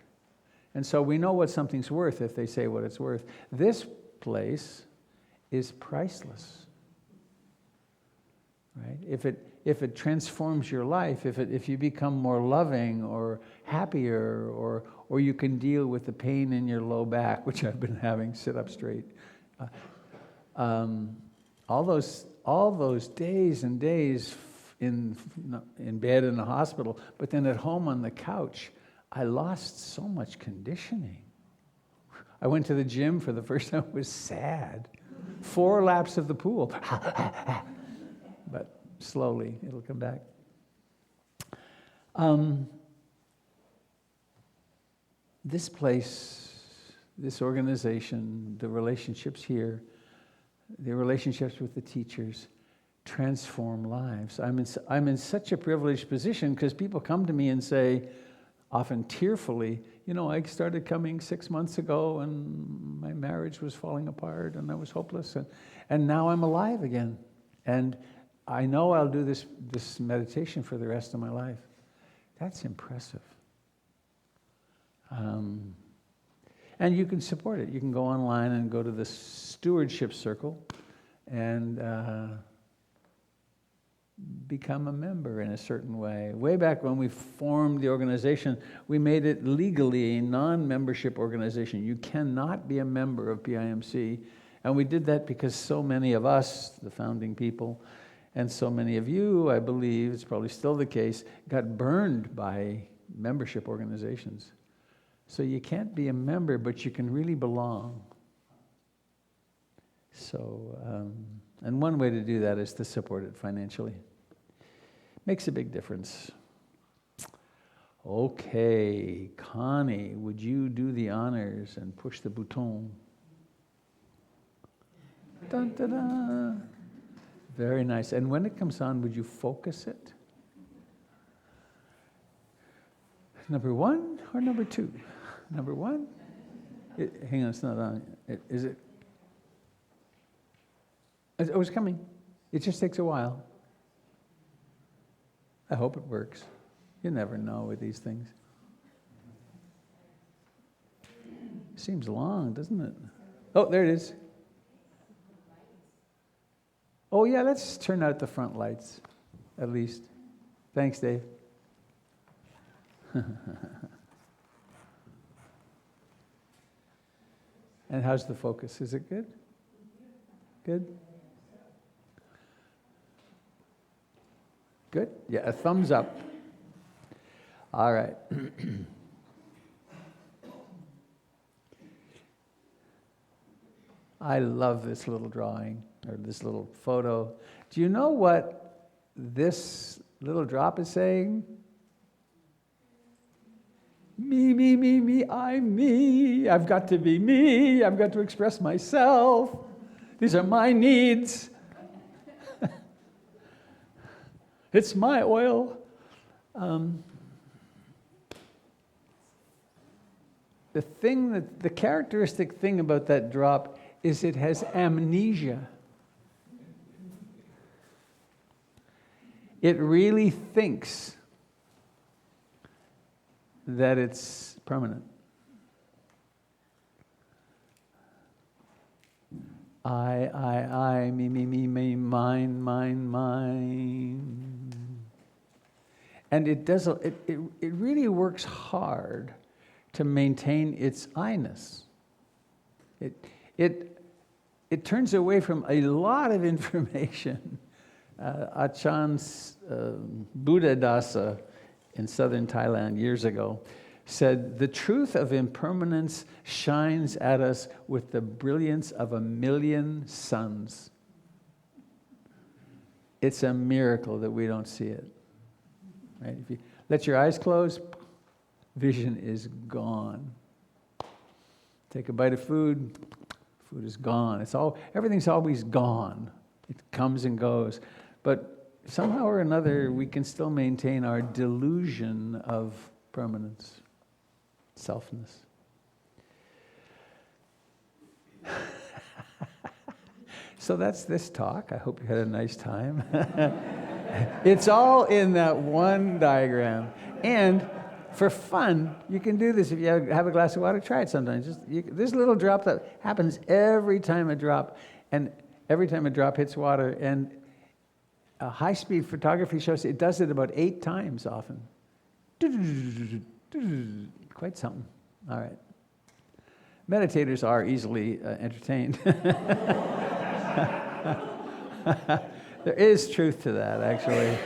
And so we know what something's worth if they say what it's worth. This place is priceless, right? If it transforms your life, if you become more loving or happier, or you can deal with the pain in your low back, which I've been having, sit up straight. All those days and days in bed in the hospital, but then at home on the couch, I lost so much conditioning. I went to the gym for the first time. It was sad. 4 laps of the pool. But slowly, it'll come back. This place, this organization, the relationships here, the relationships with the teachers, transform lives. I'm in such a privileged position because people come to me and say, often tearfully, I started coming 6 months ago and my marriage was falling apart and I was hopeless and now I'm alive again. And I know I'll do this meditation for the rest of my life. That's impressive. And you can support it. You can go online and go to the Stewardship Circle and become a member in a certain way. Way back when we formed the organization, we made it legally a non-membership organization. You cannot be a member of PIMC. And we did that because so many of us, the founding people, and so many of you, I believe, it's probably still the case, got burned by membership organizations. So you can't be a member, but you can really belong. So, and one way to do that is to support it financially. Makes a big difference. Okay, Connie, would you do the honors and push the bouton? Dun, dun, dun. Very nice. And when it comes on, would you focus it? Number 1 or number 2? Number 1? Hang on, it's not on. Is it? Oh, it's coming. It just takes a while. I hope it works. You never know with these things. Seems long, doesn't it? Oh, there it is. Oh, yeah, let's turn out the front lights, at least. Thanks, Dave. And how's the focus? Is it good? Good? Good? Yeah, a thumbs up. All right. I love this little drawing, or this little photo. Do you know what this little drop is saying? Me, me, me, me, I'm me. I've got to be me. I've got to express myself. These are my needs. It's my oil. The characteristic thing about that drop is it has amnesia. It really thinks that it's permanent. I, me, me, me, me, mine, mine, mine. And it really works hard to maintain its I-ness. It turns away from a lot of information. Achan's Buddha Dasa in southern Thailand years ago said, the truth of impermanence shines at us with the brilliance of 1,000,000 suns. It's a miracle that we don't see it. right? If you let your eyes close, vision is gone. Take a bite of food, food is gone. Everything's always gone. It comes and goes. But somehow or another, we can still maintain our delusion of permanence, selfness. So that's this talk. I hope you had a nice time. It's all in that one diagram. And for fun, you can do this. If you have a glass of water, try it sometimes. This little drop that happens every time a drop hits water. And high-speed photography shows it does it about 8 times often. Quite something. All right. Meditators are easily entertained. There is truth to that, actually.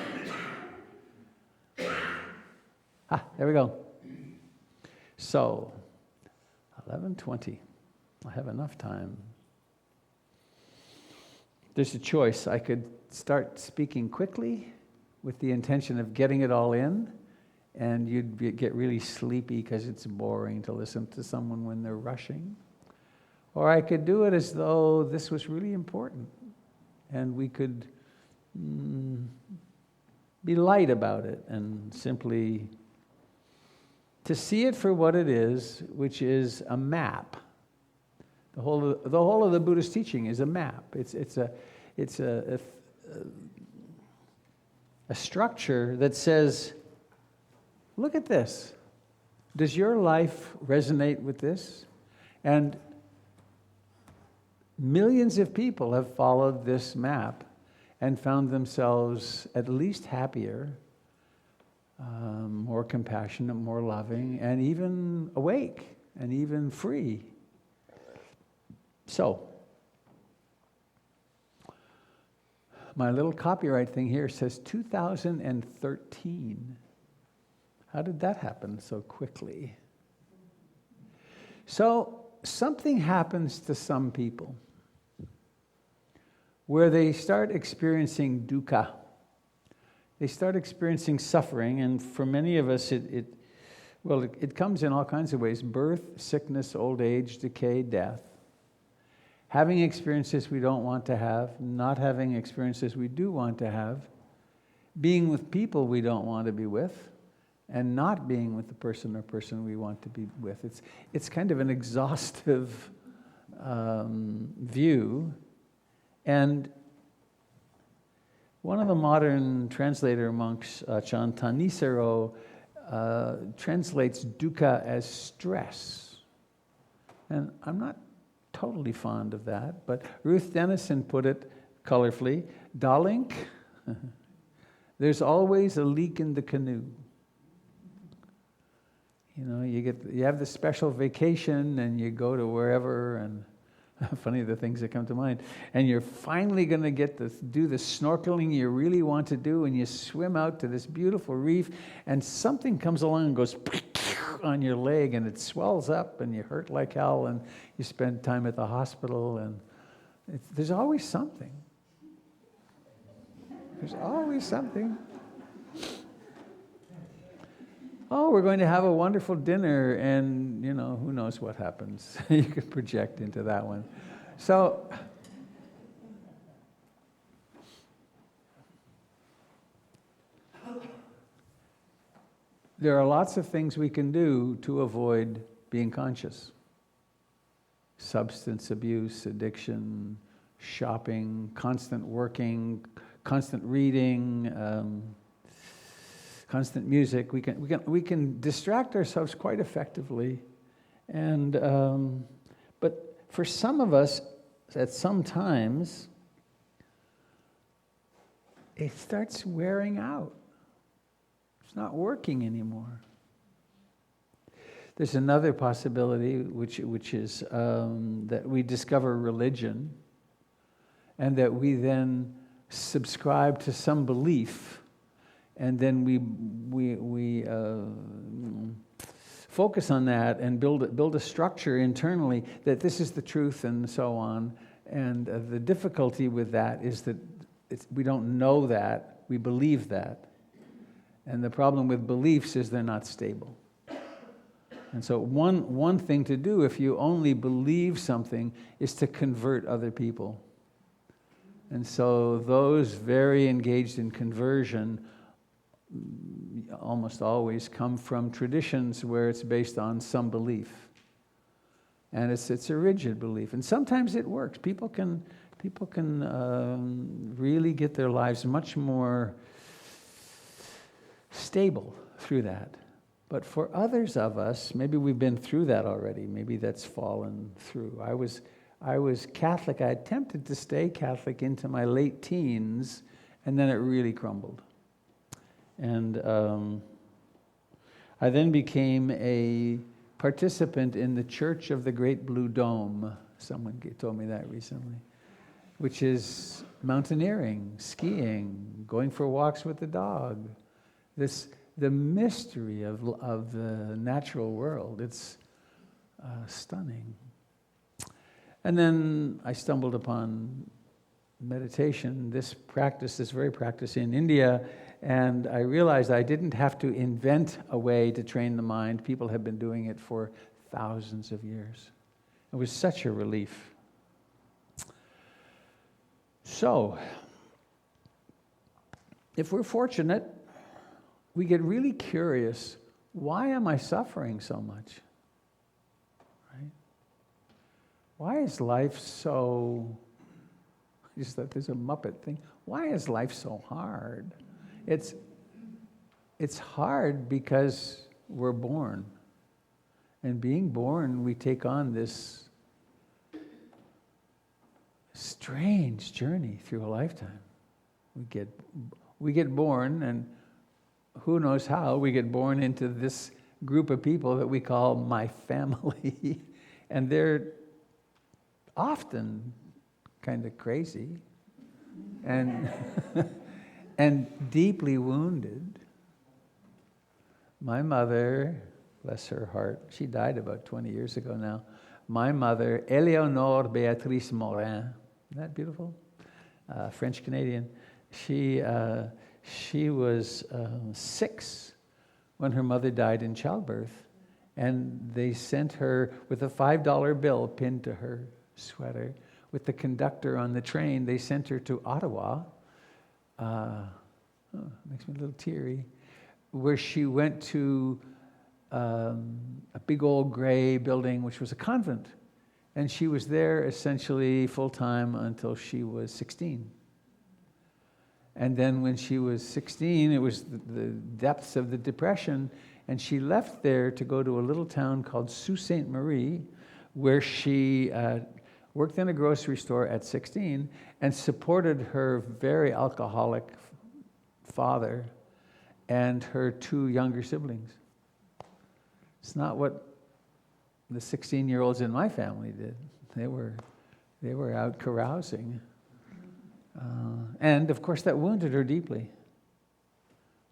There we go. So, 11:20. I have enough time. There's a choice. I could start speaking quickly with the intention of getting it all in, and you'd get really sleepy because it's boring to listen to someone when they're rushing. Or I could do it as though this was really important, and we could be light about it and simply to see it for what it is, which is a map. The whole of the Buddhist teaching is a map. It's a structure that says, look at this. Does your life resonate with this? And millions of people have followed this map and found themselves at least happier, more compassionate, more loving, and even awake, and even free. So, my little copyright thing here says 2013. How did that happen so quickly? So, something happens to some people where they start experiencing dukkha. They start experiencing suffering, and for many of us, it comes in all kinds of ways: birth, sickness, old age, decay, death. Having experiences we don't want to have, not having experiences we do want to have, being with people we don't want to be with, and not being with the person or person we want to be with. It's kind of an exhaustive view. And one of the modern translator monks, Ajahn Thanissaro, translates dukkha as stress. And I'm not totally fond of that, but Ruth Denison put it colorfully, "Darling, there's always a leak in the canoe." You know, you have the special vacation and you go to wherever, and funny the things that come to mind, and you're finally going to get to do the snorkeling you really want to do, and you swim out to this beautiful reef, and something comes along and goes on your leg, and it swells up, and you hurt like hell, and you spend time at the hospital, and there's always something. There's always something. Oh, we're going to have a wonderful dinner, and, you know, who knows what happens. You could project into that one. So, there are lots of things we can do to avoid being conscious. Substance abuse, addiction, shopping, constant working, constant reading, constant music. We can distract ourselves quite effectively, and but for some of us, at some times, it starts wearing out. It's not working anymore. There's another possibility, which is that we discover religion, and that we then subscribe to some belief. And then we focus on that and build a structure internally that this is the truth and so on. And the difficulty with that is that we don't know that, we believe that. And the problem with beliefs is they're not stable. And so one thing to do if you only believe something is to convert other people. And so those very engaged in conversion almost always come from traditions where it's based on some belief. And it's a rigid belief. And sometimes it works. People can really get their lives much more stable through that. But for others of us, maybe we've been through that already. Maybe that's fallen through. I was Catholic. I attempted to stay Catholic into my late teens, and then it really crumbled. And I then became a participant in the Church of the Great Blue Dome. Someone told me that recently, which is mountaineering, skiing, going for walks with the dog. The mystery of the natural world. It's stunning. And then I stumbled upon meditation, this very practice in India, and I realized I didn't have to invent a way to train the mind. People have been doing it for thousands of years. It was such a relief. So, if we're fortunate, we get really curious, why am I suffering so much? Right? Why is life so, I just thought there's a Muppet thing. Why is life so hard? It's hard because we're born. And being born, we take on this strange journey through a lifetime. We get born, and who knows how, we get born into this group of people that we call my family. And they're often kind of crazy and and deeply wounded. My mother, bless her heart, she died about 20 years ago now. My mother, Éléonore Béatrice Morin, isn't that beautiful? French-Canadian. She was 6 when her mother died in childbirth, and they sent her with a $5 bill pinned to her sweater. With the conductor on the train, they sent her to Ottawa. Makes me a little teary. Where she went to a big old gray building, which was a convent, and she was there essentially full time until she was 16. And then when she was 16, it was the depths of the Depression, and she left there to go to a little town called Sault Ste. Marie, where she worked in a grocery store at 16 and supported her very alcoholic father and her 2 younger siblings. It's not what the 16-year-olds in my family did. They were out carousing. And of course that wounded her deeply.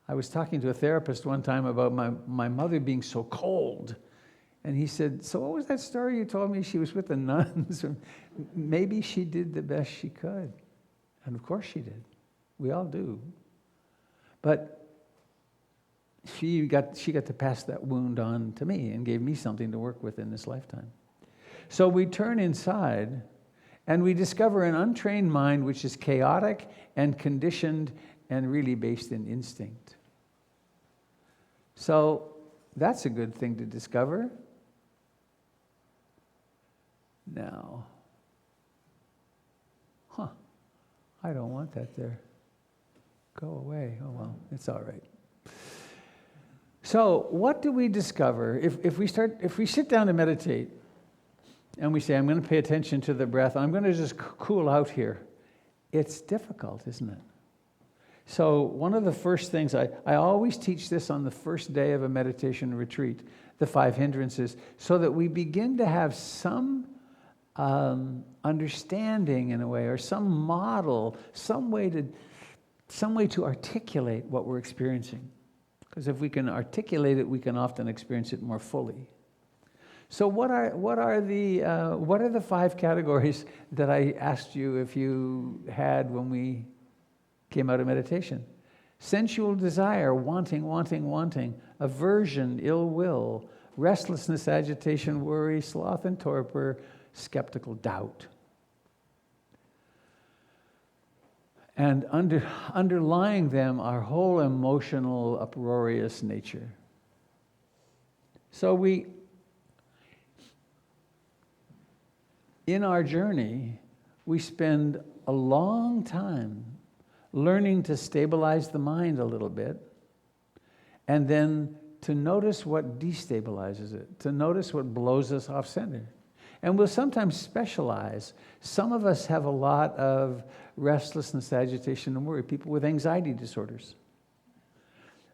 I was talking to a therapist one time about my mother being so cold. And he said, so what was that story you told me? She was with the nuns. Maybe she did the best she could. And of course she did. We all do. But she got to pass that wound on to me and gave me something to work with in this lifetime. So we turn inside and we discover an untrained mind which is chaotic and conditioned and really based in instinct. So that's a good thing to discover. Now, I don't want that there. Go away. Oh, well, it's all right. So what do we discover if we sit down to meditate and we say, I'm going to pay attention to the breath, I'm going to just cool out here? It's difficult, isn't it? So one of the first things, I always teach this on the first day of a meditation retreat, the 5 hindrances, so that we begin to have some understanding in a way, or some model, some way to articulate what we're experiencing. Because if we can articulate it, we can often experience it more fully. So what are the 5 categories that I asked you if you had when we came out of meditation? sensual desire, wanting, wanting, wanting, aversion, ill will, restlessness, agitation, worry, sloth and torpor, skeptical doubt. And underlying them, our whole emotional, uproarious nature. So in our journey, we spend a long time learning to stabilize the mind a little bit, and then to notice what destabilizes it, to notice what blows us off center. And we'll sometimes specialize. Some of us have a lot of restlessness, agitation, and worry, people with anxiety disorders.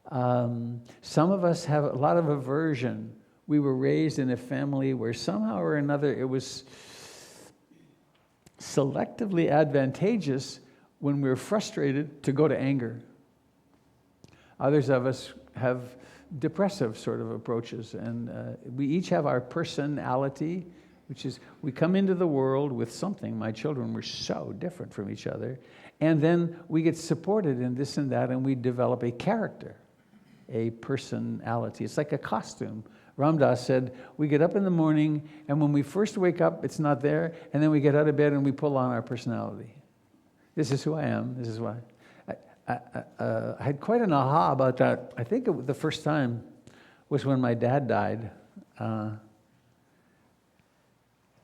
Some of us have a lot of aversion. We were raised in a family where somehow or another it was selectively advantageous when we were frustrated to go to anger. Others of us have depressive sort of approaches, and we each have our personality, which is we come into the world with something. My children were so different from each other, and then we get supported in this and that, and we develop a character, a personality. It's like a costume. Ram Dass said, we get up in the morning, and when we first wake up, it's not there, and then we get out of bed and we pull on our personality. This is who I am. This is why. I had quite an aha about that. I think the first time was when my dad died.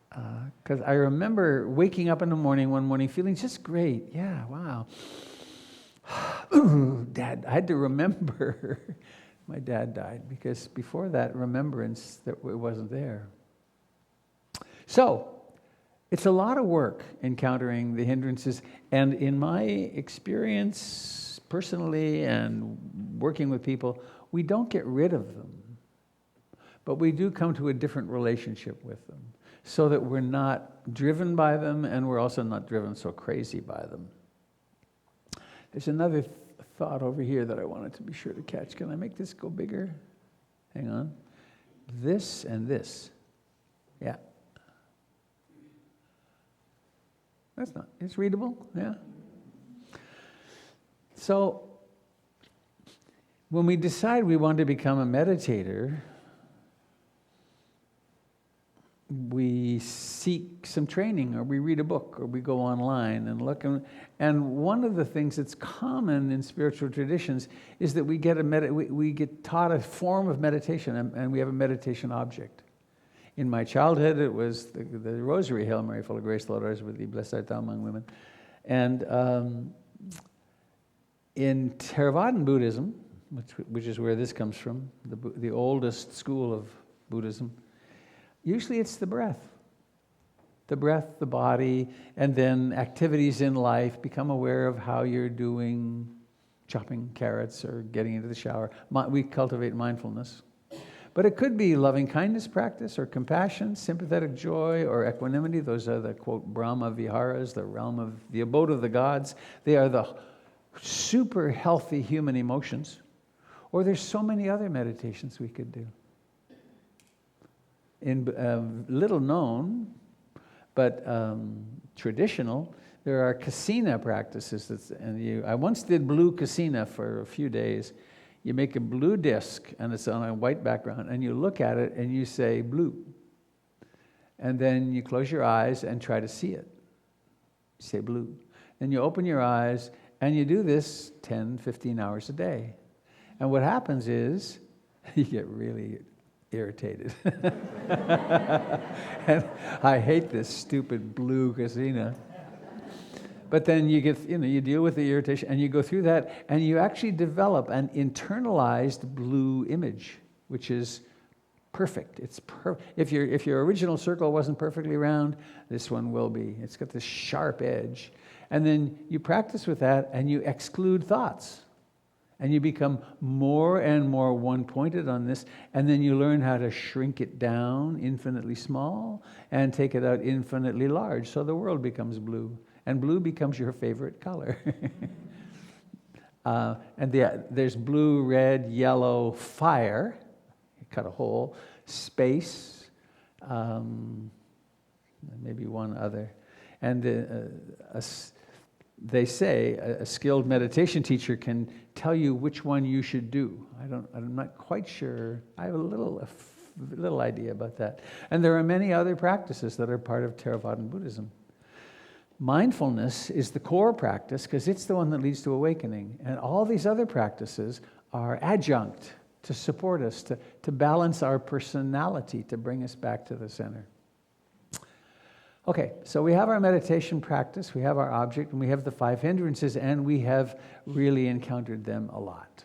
Because I remember waking up in the morning one morning feeling just great. Yeah, wow. Dad, I had to remember my dad died, because before that remembrance, that it wasn't there. So, it's a lot of work encountering the hindrances, and in my experience personally and working with people, we don't get rid of them, but we do come to a different relationship with them, so that we're not driven by them, and we're also not driven so crazy by them. There's another thought over here that I wanted to be sure to catch. Can I make this go bigger? Hang on. This and this. Yeah. That's not, it's readable, yeah. So, when we decide we want to become a meditator, we seek some training, or we read a book, or we go online and look. And one of the things that's common in spiritual traditions is that we get we get taught a form of meditation, and we have a meditation object. In my childhood, it was the Rosary, Hail Mary, full of grace, the Lord is with thee, blessed art thou among women. And in Theravadan Buddhism, which is where this comes from, the oldest school of Buddhism, usually it's the breath. The breath, the body, and then activities in life. Become aware of how you're doing, chopping carrots or getting into the shower. We cultivate mindfulness. But it could be loving kindness practice, or compassion, sympathetic joy, or equanimity. Those are the, quote, Brahma Viharas, the realm of the abode of the gods. They are the super healthy human emotions. Or there's so many other meditations we could do. In little known, but traditional, there are kasina practices. I once did blue kasina for a few days. You make a blue disc, and it's on a white background, and you look at it, and you say, blue. And then you close your eyes and try to see it. You say, blue. Then you open your eyes, and you do this 10, 15 hours a day. And what happens is, you get really irritated. And I hate this stupid blue kasina. But then you get, you deal with the irritation, and you go through that, and you actually develop an internalized blue image, which is perfect. It's if your original circle wasn't perfectly round, this one will be. It's got this sharp edge. And then you practice with that, and you exclude thoughts. And you become more and more one-pointed on this, and then you learn how to shrink it down infinitely small and take it out infinitely large, so the world becomes blue. And blue becomes your favorite color. There's blue, red, yellow, fire, you cut a hole, space, maybe one other, and they say a skilled meditation teacher can tell you which one you should do. I'm not quite sure. I have a little idea about that. And there are many other practices that are part of Theravadan Buddhism. Mindfulness is the core practice because it's the one that leads to awakening. And all these other practices are adjunct to support us, to balance our personality, to bring us back to the center. Okay, so we have our meditation practice, we have our object, and we have the 5 hindrances, and we have really encountered them a lot.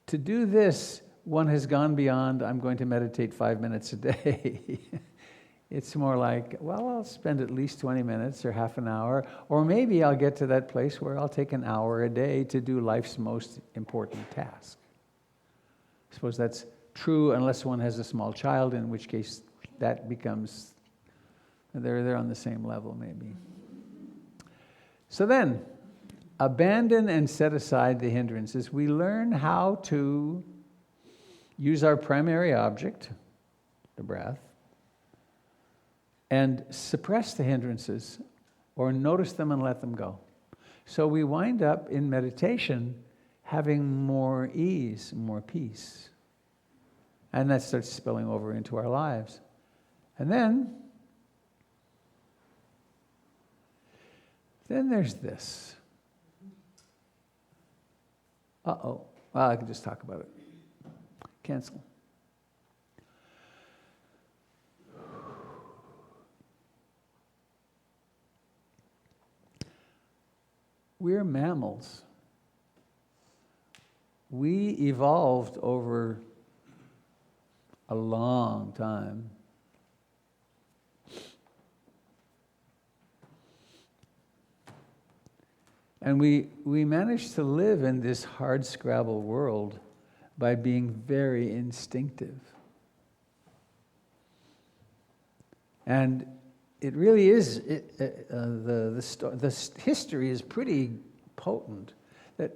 To do this, one has gone beyond, I'm going to meditate 5 minutes a day. It's more like, well, I'll spend at least 20 minutes or half an hour, or maybe I'll get to that place where I'll take an hour a day to do life's most important task. I suppose that's true unless one has a small child, in which case that becomes, they're on the same level maybe. So then, abandon and set aside the hindrances. We learn how to use our primary object, the breath, and suppress the hindrances or notice them and let them go. So we wind up in meditation having more ease, more peace. And that starts spilling over into our lives. And then there's this. Uh-oh. Well, I can just talk about it. Cancel. We're mammals. We evolved over a long time. And we managed to live in this hardscrabble world by being very instinctive. And it really is, the history is pretty potent. That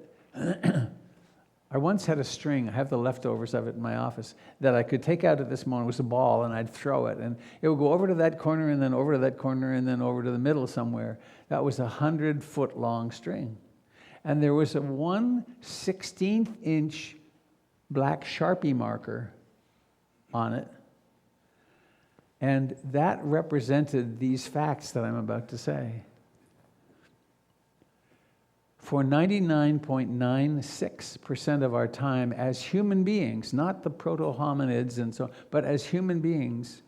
I once had a string, I have the leftovers of it in my office, that I could take out at this moment. It was a ball, and I'd throw it. And it would go over to that corner, and then over to that corner, and then over to the middle somewhere. That was a 100-foot long string. And there was a 1/16 black Sharpie marker on it. And that represented these facts that I'm about to say. For 99.96% of our time as human beings, not the proto-hominids and so on, but as human beings,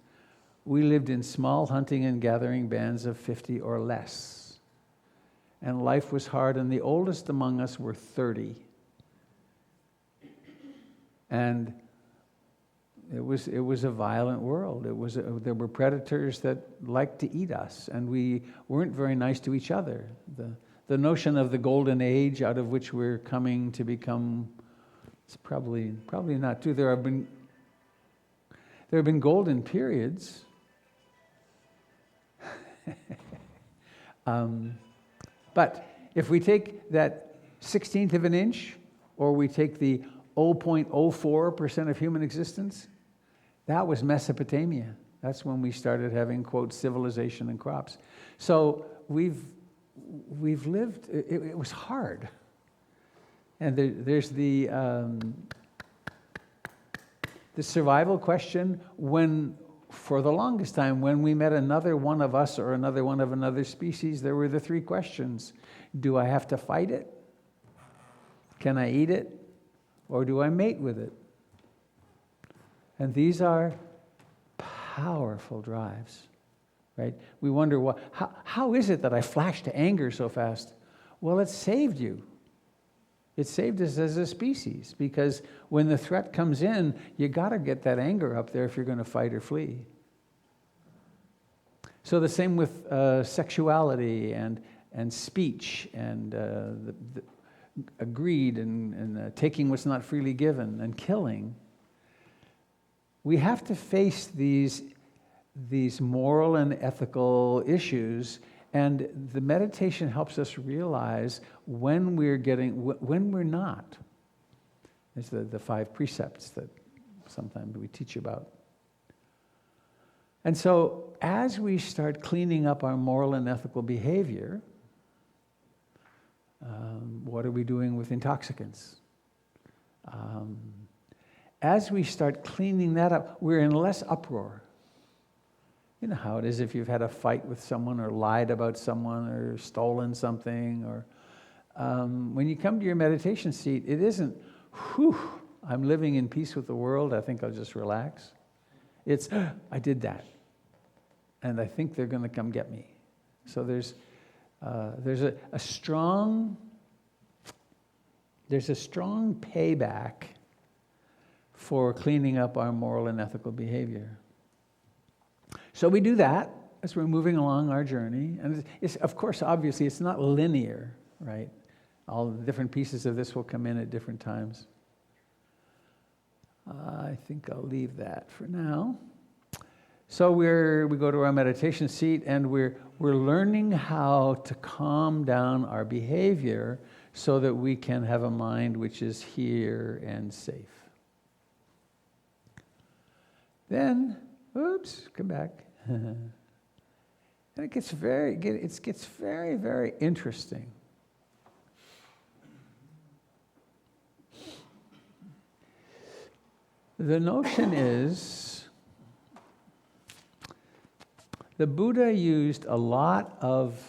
we lived in small hunting and gathering bands of 50 or less. And life was hard, and the oldest among us were 30. And it was a violent world. There were predators that liked to eat us, and we weren't very nice to each other. The notion of the golden age out of which we're coming to become, it's probably not true. There have been golden periods. But if we take that 1/16 of an inch, or we take the 0.04% of human existence, that was Mesopotamia. That's when we started having, quote, civilization and crops. So we've lived, it was hard. And there's the survival question when, for the longest time, when we met another one of us or another one of another species, there were the 3 questions. Do I have to fight it? Can I eat it? Or do I mate with it? And these are powerful drives, right? We wonder, how is it that I flash to anger so fast? Well, it saved you. It saved us as a species, because when the threat comes in, you got to get that anger up there if you're going to fight or flee. So the same with sexuality and speech and greed and taking what's not freely given and killing. We have to face these moral and ethical issues, and the meditation helps us realize when we're not. There's the 5 precepts that sometimes we teach about. And so as we start cleaning up our moral and ethical behavior, what are we doing with intoxicants? As we start cleaning that up, we're in less uproar. You know how it is if you've had a fight with someone or lied about someone or stolen something, or when you come to your meditation seat, it isn't, whew, I'm living in peace with the world, I think I'll just relax. It's, I did that, and I think they're going to come get me. So there's a strong payback for cleaning up our moral and ethical behavior. So we do that as we're moving along our journey. And it's, of course, obviously, it's not linear, right? All the different pieces of this will come in at different times. I think I'll leave that for now. So we go to our meditation seat, and we're learning how to calm down our behavior so that we can have a mind which is here and safe. Then, come back. And it gets very, very interesting. The notion is, the Buddha used a lot of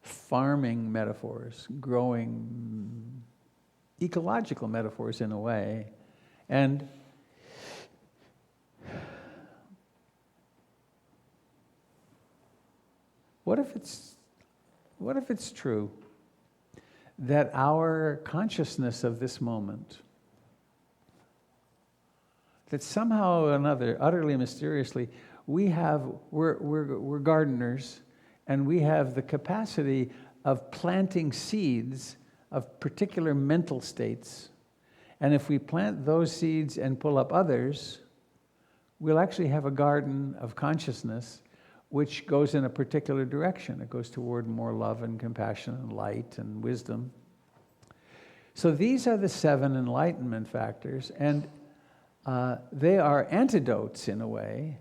farming metaphors, growing, ecological metaphors in a way, and what if it's true that our consciousness of this moment, that somehow or another, utterly mysteriously, we're gardeners, and we have the capacity of planting seeds of particular mental states, and if we plant those seeds and pull up others, we'll actually have a garden of consciousness which goes in a particular direction. It goes toward more love and compassion and light and wisdom. So these are the 7 enlightenment factors, and they are antidotes, in a way,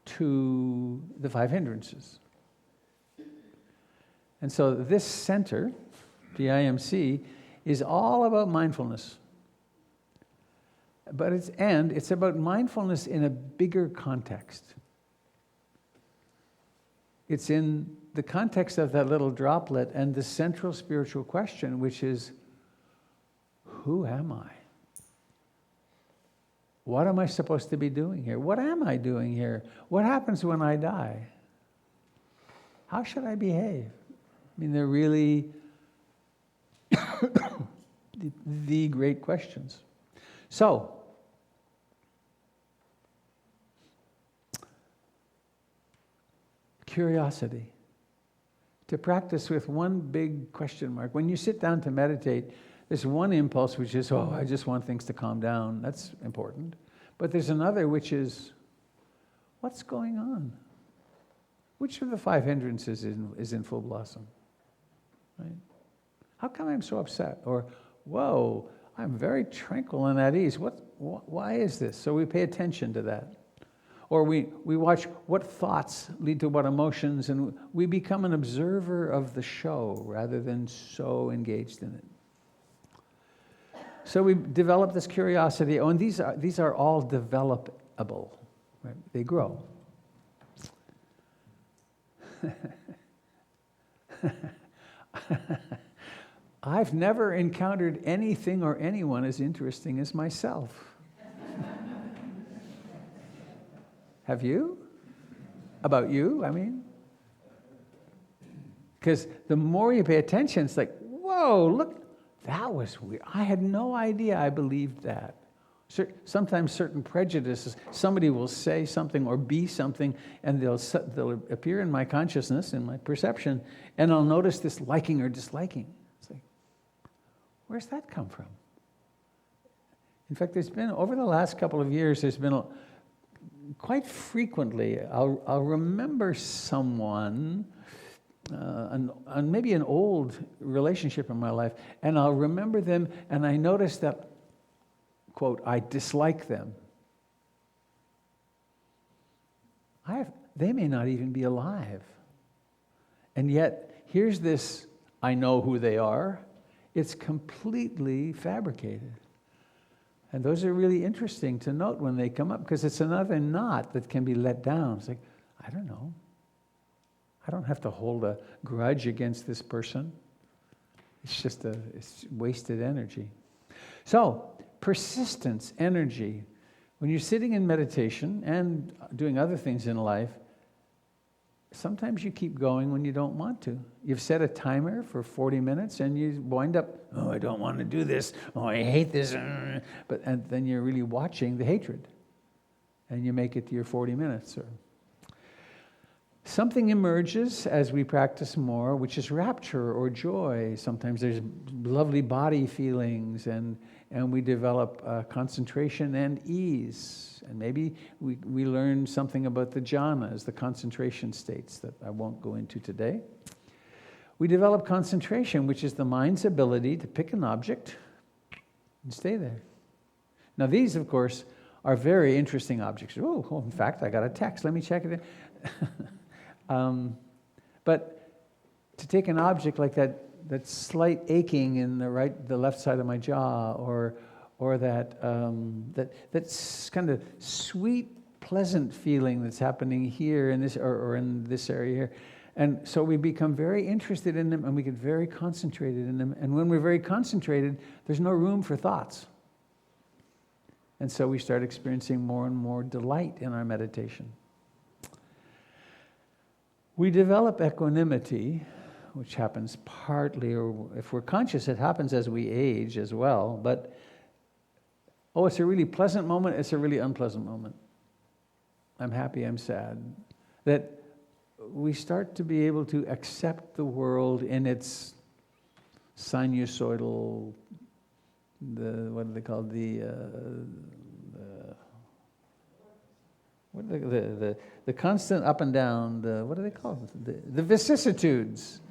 to the 5 hindrances. And so this center, the IMC, is all about mindfulness. But it's about mindfulness in a bigger context. It's in the context of that little droplet and the central spiritual question, which is, who am I? What am I supposed to be doing here? What am I doing here? What happens when I die? How should I behave? I mean, they're really the great questions. So, curiosity. To practice with one big question mark. When you sit down to meditate, there's one impulse which is, I just want things to calm down. That's important. But there's another which is, what's going on? Which of the 5 hindrances is in full blossom? Right? How come I'm so upset? Or, whoa, I'm very tranquil and at ease. Why is this? So we pay attention to that. Or we watch what thoughts lead to what emotions, and we become an observer of the show rather than so engaged in it. So we develop this curiosity. And these are all developable. Right? They grow. I've never encountered anything or anyone as interesting as myself. Have you? About you, I mean? Because the more you pay attention, it's like, whoa, look, that was weird. I had no idea I believed that. Sometimes certain prejudices, somebody will say something or be something, and they'll appear in my consciousness, in my perception, and I'll notice this liking or disliking. It's like, where's that come from? In fact, there's been, over the last couple of years, there's been quite frequently, I'll remember someone, maybe an old relationship in my life, and I'll remember them, and I notice that, quote, I dislike them. they may not even be alive. And yet, here's this, I know who they are. It's completely fabricated. And those are really interesting to note when they come up, because it's another knot that can be let down. It's like, I don't know. I don't have to hold a grudge against this person. It's just it's wasted energy. So, persistence, energy. When you're sitting in meditation and doing other things in life, sometimes you keep going when you don't want to. You've set a timer for 40 minutes and you wind up, oh, I don't want to do this. Oh, I hate this. And then you're really watching the hatred. And you make it to your 40 minutes. Or something emerges as we practice more, which is rapture or joy. Sometimes there's lovely body feelings, and we develop concentration and ease. And maybe we learn something about the jhanas, the concentration states that I won't go into today. We develop concentration, which is the mind's ability to pick an object and stay there. Now these, of course, are very interesting objects. Oh, in fact, I got a text. Let me check it. But to take an object like that slight aching in the left side of my jaw, or that kind of sweet, pleasant feeling that's happening here in this or in this area here, and so we become very interested in them, and we get very concentrated in them. And when we're very concentrated, there's no room for thoughts, and so we start experiencing more and more delight in our meditation. We develop equanimity, which happens partly, or if we're conscious, it happens as we age as well. But, it's a really pleasant moment, it's a really unpleasant moment. I'm happy, I'm sad. That we start to be able to accept the world in its sinusoidal, what do they call the constant up and down, what do they call it? The vicissitudes.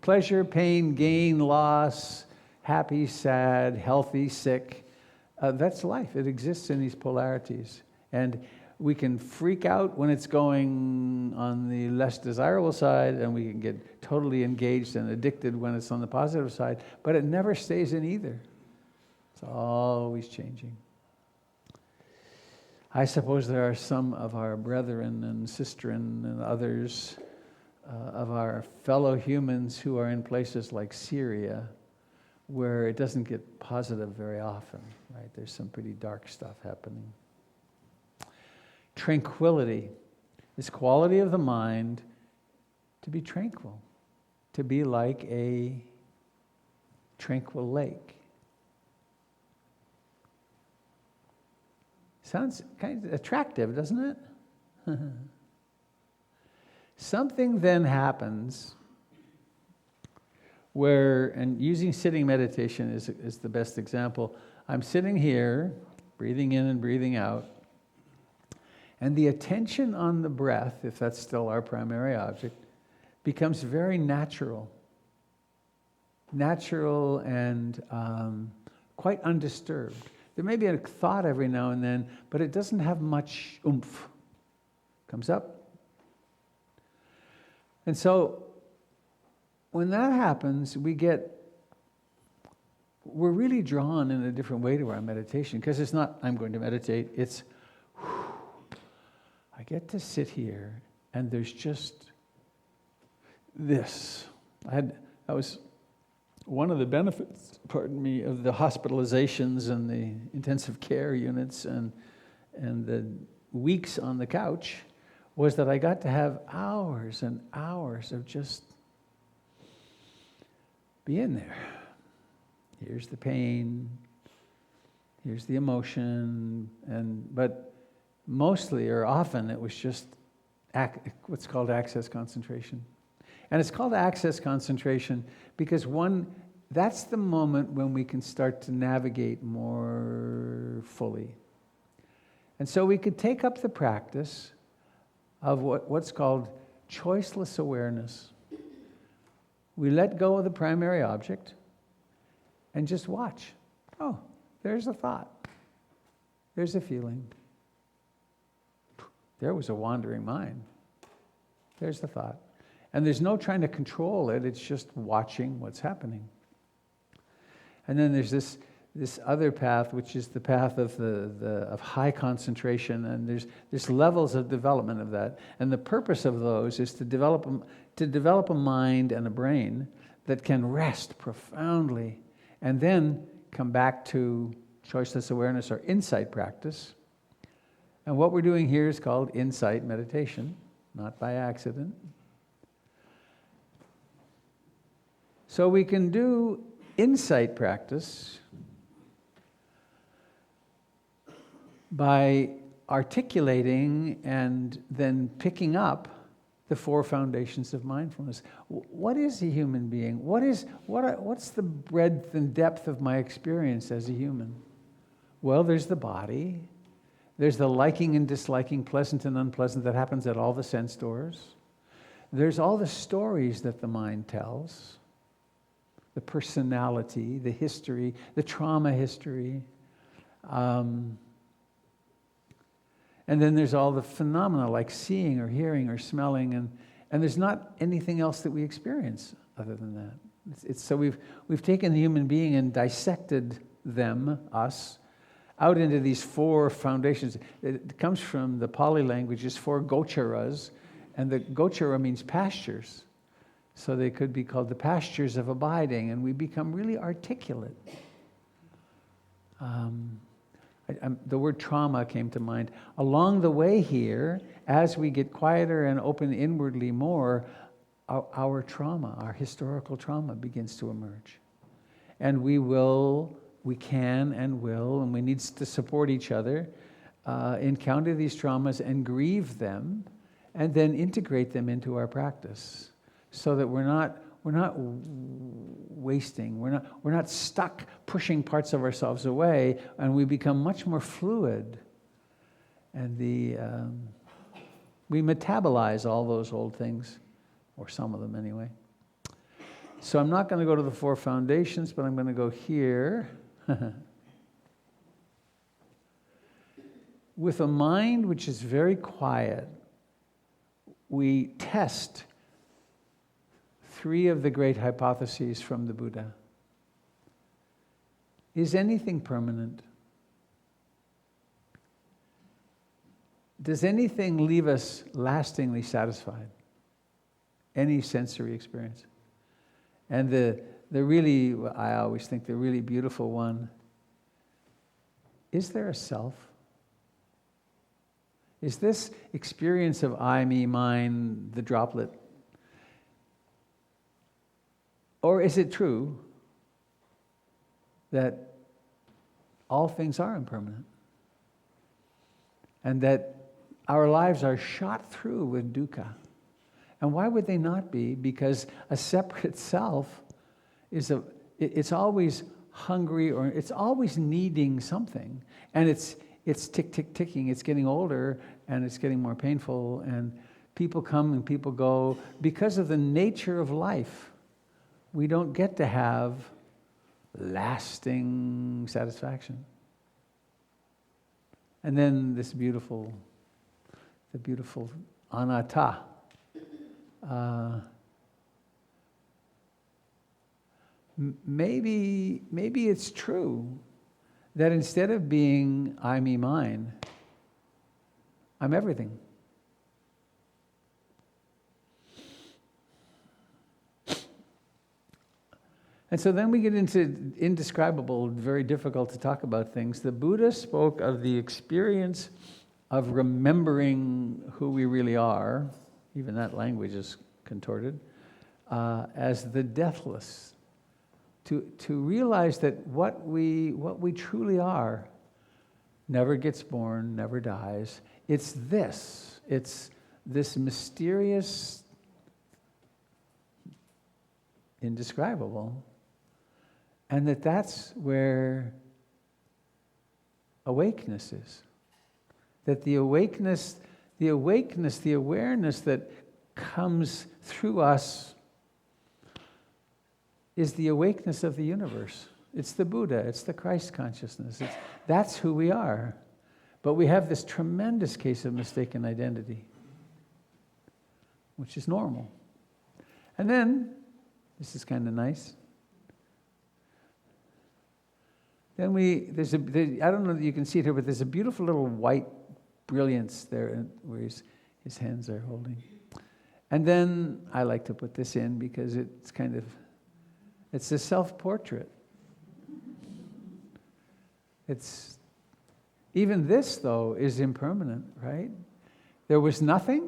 Pleasure, pain, gain, loss, happy, sad, healthy, sick. That's life. It exists in these polarities. And we can freak out when it's going on the less desirable side, and we can get totally engaged and addicted when it's on the positive side, but it never stays in either. It's always changing. I suppose there are some of our brethren and sistren and others of our fellow humans who are in places like Syria, where it doesn't get positive very often, right? There's some pretty dark stuff happening. Tranquility, this quality of the mind to be tranquil, to be like a tranquil lake. Sounds kind of attractive, doesn't it? Something then happens where, and using sitting meditation is the best example. I'm sitting here, breathing in and breathing out, and the attention on the breath, if that's still our primary object, becomes very natural. Natural and quite undisturbed. There may be a thought every now and then, but it doesn't have much oomph. Comes up. And so, when that happens, we're really drawn in a different way to our meditation, because it's not, I'm going to meditate, it's, I get to sit here, and there's just this. That was one of the benefits, of the hospitalizations and the intensive care units and the weeks on the couch, was that I got to have hours and hours of just being there. Here's the pain, here's the emotion, but mostly or often it was just what's called access concentration. And it's called access concentration because that's the moment when we can start to navigate more fully. And so we could take up the practice of what's called choiceless awareness. We let go of the primary object and just watch. Oh, there's a thought. There's a feeling. There was a wandering mind. There's the thought. And there's no trying to control it. It's just watching what's happening. And then there's this other path, which is the path of high concentration, and there's levels of development of that. And the purpose of those is to develop a mind and a brain that can rest profoundly, and then come back to choiceless awareness or insight practice. And what we're doing here is called insight meditation, not by accident. So we can do insight practice by articulating and then picking up the 4 foundations of mindfulness. What is a human being? What's the breadth and depth of my experience as a human? Well, there's the body. There's the liking and disliking, pleasant and unpleasant, that happens at all the sense doors. There's all the stories that the mind tells, the personality, the history, the trauma history. And then there's all the phenomena like seeing or hearing or smelling, and there's not anything else that we experience other than that. So we've taken the human being and dissected them, us, out into these 4 foundations. It comes from the Pali languages, 4 gocharas, and the gochara means pastures. So they could be called the pastures of abiding, and we become really articulate. The word trauma came to mind. Along the way here, as we get quieter and open inwardly more, our trauma, our historical trauma begins to emerge. And we can and will, and we need to support each other, encounter these traumas and grieve them, and then integrate them into our practice, so that we're not wasting, we're not stuck pushing parts of ourselves away, and we become much more fluid. And we metabolize all those old things, or some of them anyway. So I'm not going to go to the 4 foundations, but I'm going to go here. With a mind which is very quiet, we test 3 of the great hypotheses from the Buddha. Is anything permanent? Does anything leave us lastingly satisfied? Any sensory experience? And the really, I always think the really beautiful one, is there a self? Is this experience of I, me, mine, the droplet? Or is it true that all things are impermanent? And that our lives are shot through with dukkha? And why would they not be? Because a separate self it's always hungry, or it's always needing something. And it's ticking, it's getting older, and it's getting more painful, and people come and people go. Because of the nature of life, we don't get to have lasting satisfaction. And then the beautiful anatta. Maybe it's true that instead of being I, me, mine, I'm everything. And so then we get into indescribable, very difficult to talk about things. The Buddha spoke of the experience of remembering who we really are, even that language is contorted, as the deathless. To realize that what we truly are never gets born, never dies. It's this mysterious, indescribable, and that's where awakeness is. That the awareness that comes through us is the awakeness of the universe. It's the Buddha, it's the Christ consciousness. That's who we are. But we have this tremendous case of mistaken identity, which is normal. And then, this is kind of nice. Then I don't know that you can see it here, but there's a beautiful little white brilliance there where his hands are holding. And then I like to put this in because it's a self-portrait. Even this, though, is impermanent, right? There was nothing,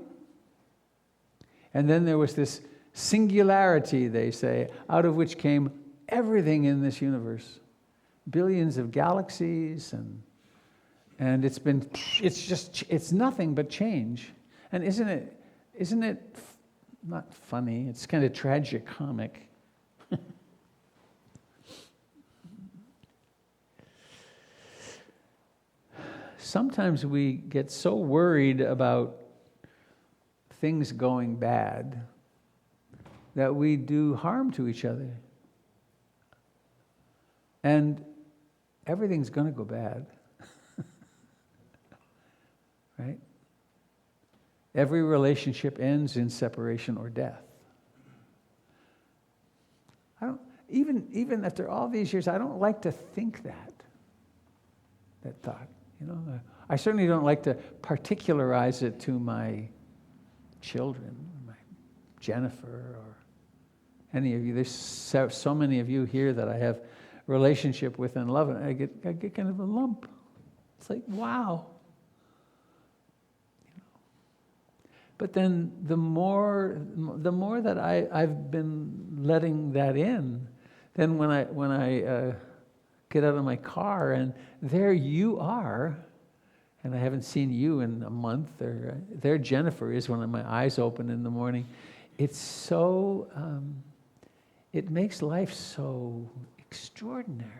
and then there was this singularity, they say, out of which came everything in this universe. Billions of galaxies, and it's nothing but change. And isn't it not funny? It's kind of tragicomic. Sometimes we get so worried about things going bad that we do harm to each other. And everything's going to go bad. Right? Every relationship ends in separation or death. Even after all these years, I don't like to think that thought. I certainly don't like to particularize it to my children, my Jennifer, or any of you. There's so many of you here that I have relationship with and love, and I get kind of a lump. It's like, wow. But then the more that I've been letting that in, then when I get out of my car and there you are, and I haven't seen you in a month, or there Jennifer is when my eyes open in the morning. It's so, it makes life so extraordinary.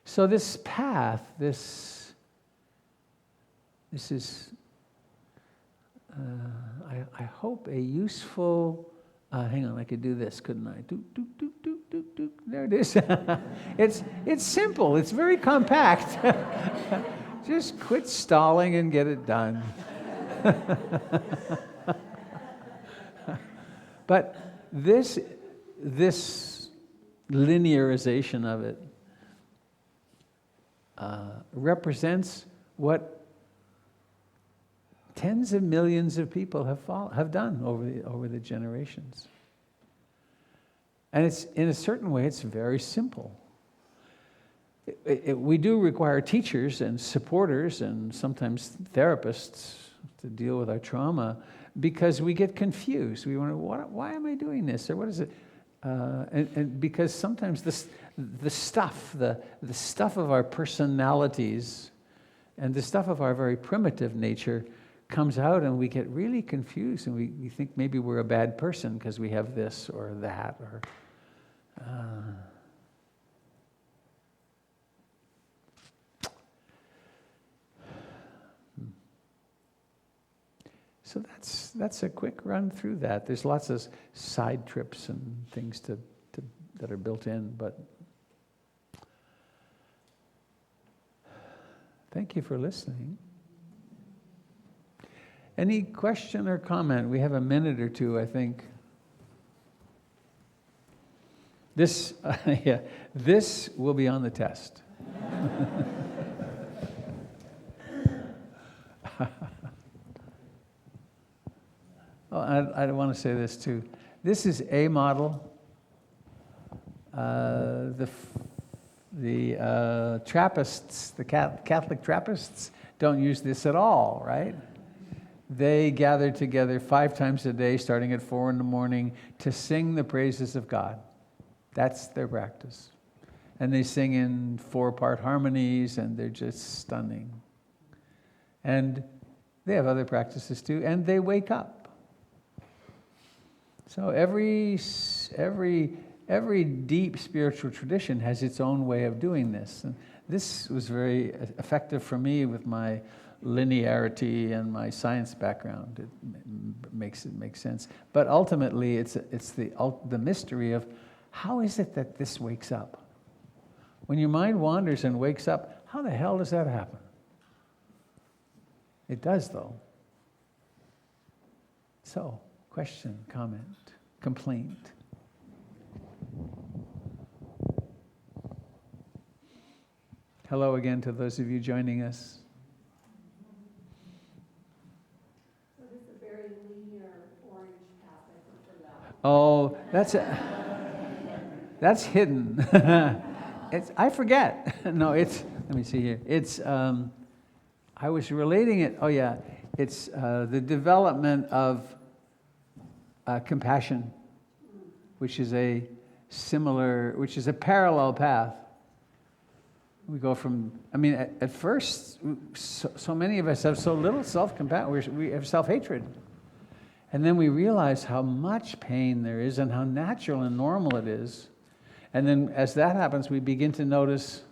So this path, this is, I hope, a useful. Hang on, I could do this, couldn't I? Doop, doop, doop, doop, doop, doop. There it is. It's simple. It's very compact. Just quit stalling and get it done. But this linearization of it represents what tens of millions of people have done over the generations. And it's, in a certain way, it's very simple. We do require teachers and supporters and sometimes therapists to deal with our trauma because we get confused. We wonder, why am I doing this? Or what is it? And because sometimes the stuff of our personalities and the stuff of our very primitive nature comes out, and we get really confused, and we think maybe we're a bad person because we have this or that, or so that's a quick run through that. There's lots of side trips and things that are built in, but thank you for listening. Any question or comment? We have a minute or two, I think. This will be on the test. Oh, I want to say this too. This is a model. The Trappists, the Catholic Trappists, don't use this at all, right? They gather together 5 times a day, starting at 4 a.m, to sing the praises of God. That's their practice. And they sing in 4-part harmonies, and they're just stunning. And they have other practices too, and they wake up. So every deep spiritual tradition has its own way of doing this. And this was very effective for me with my linearity and my science background. It makes sense. But ultimately, it's the mystery of how is it that this wakes up? When your mind wanders and wakes up, how the hell does that happen? It does, though. So, question, comment, complaint. Hello again to those of you joining us. So this is a very linear orange path, I prefer that. Oh, that's hidden. I forget. No, let me see here. I was relating it, oh yeah, it's the development of compassion, which is a parallel path. We go from, at first, so many of us have so little self-compassion, we have self-hatred. And then we realize how much pain there is and how natural and normal it is. And then as that happens, we begin to notice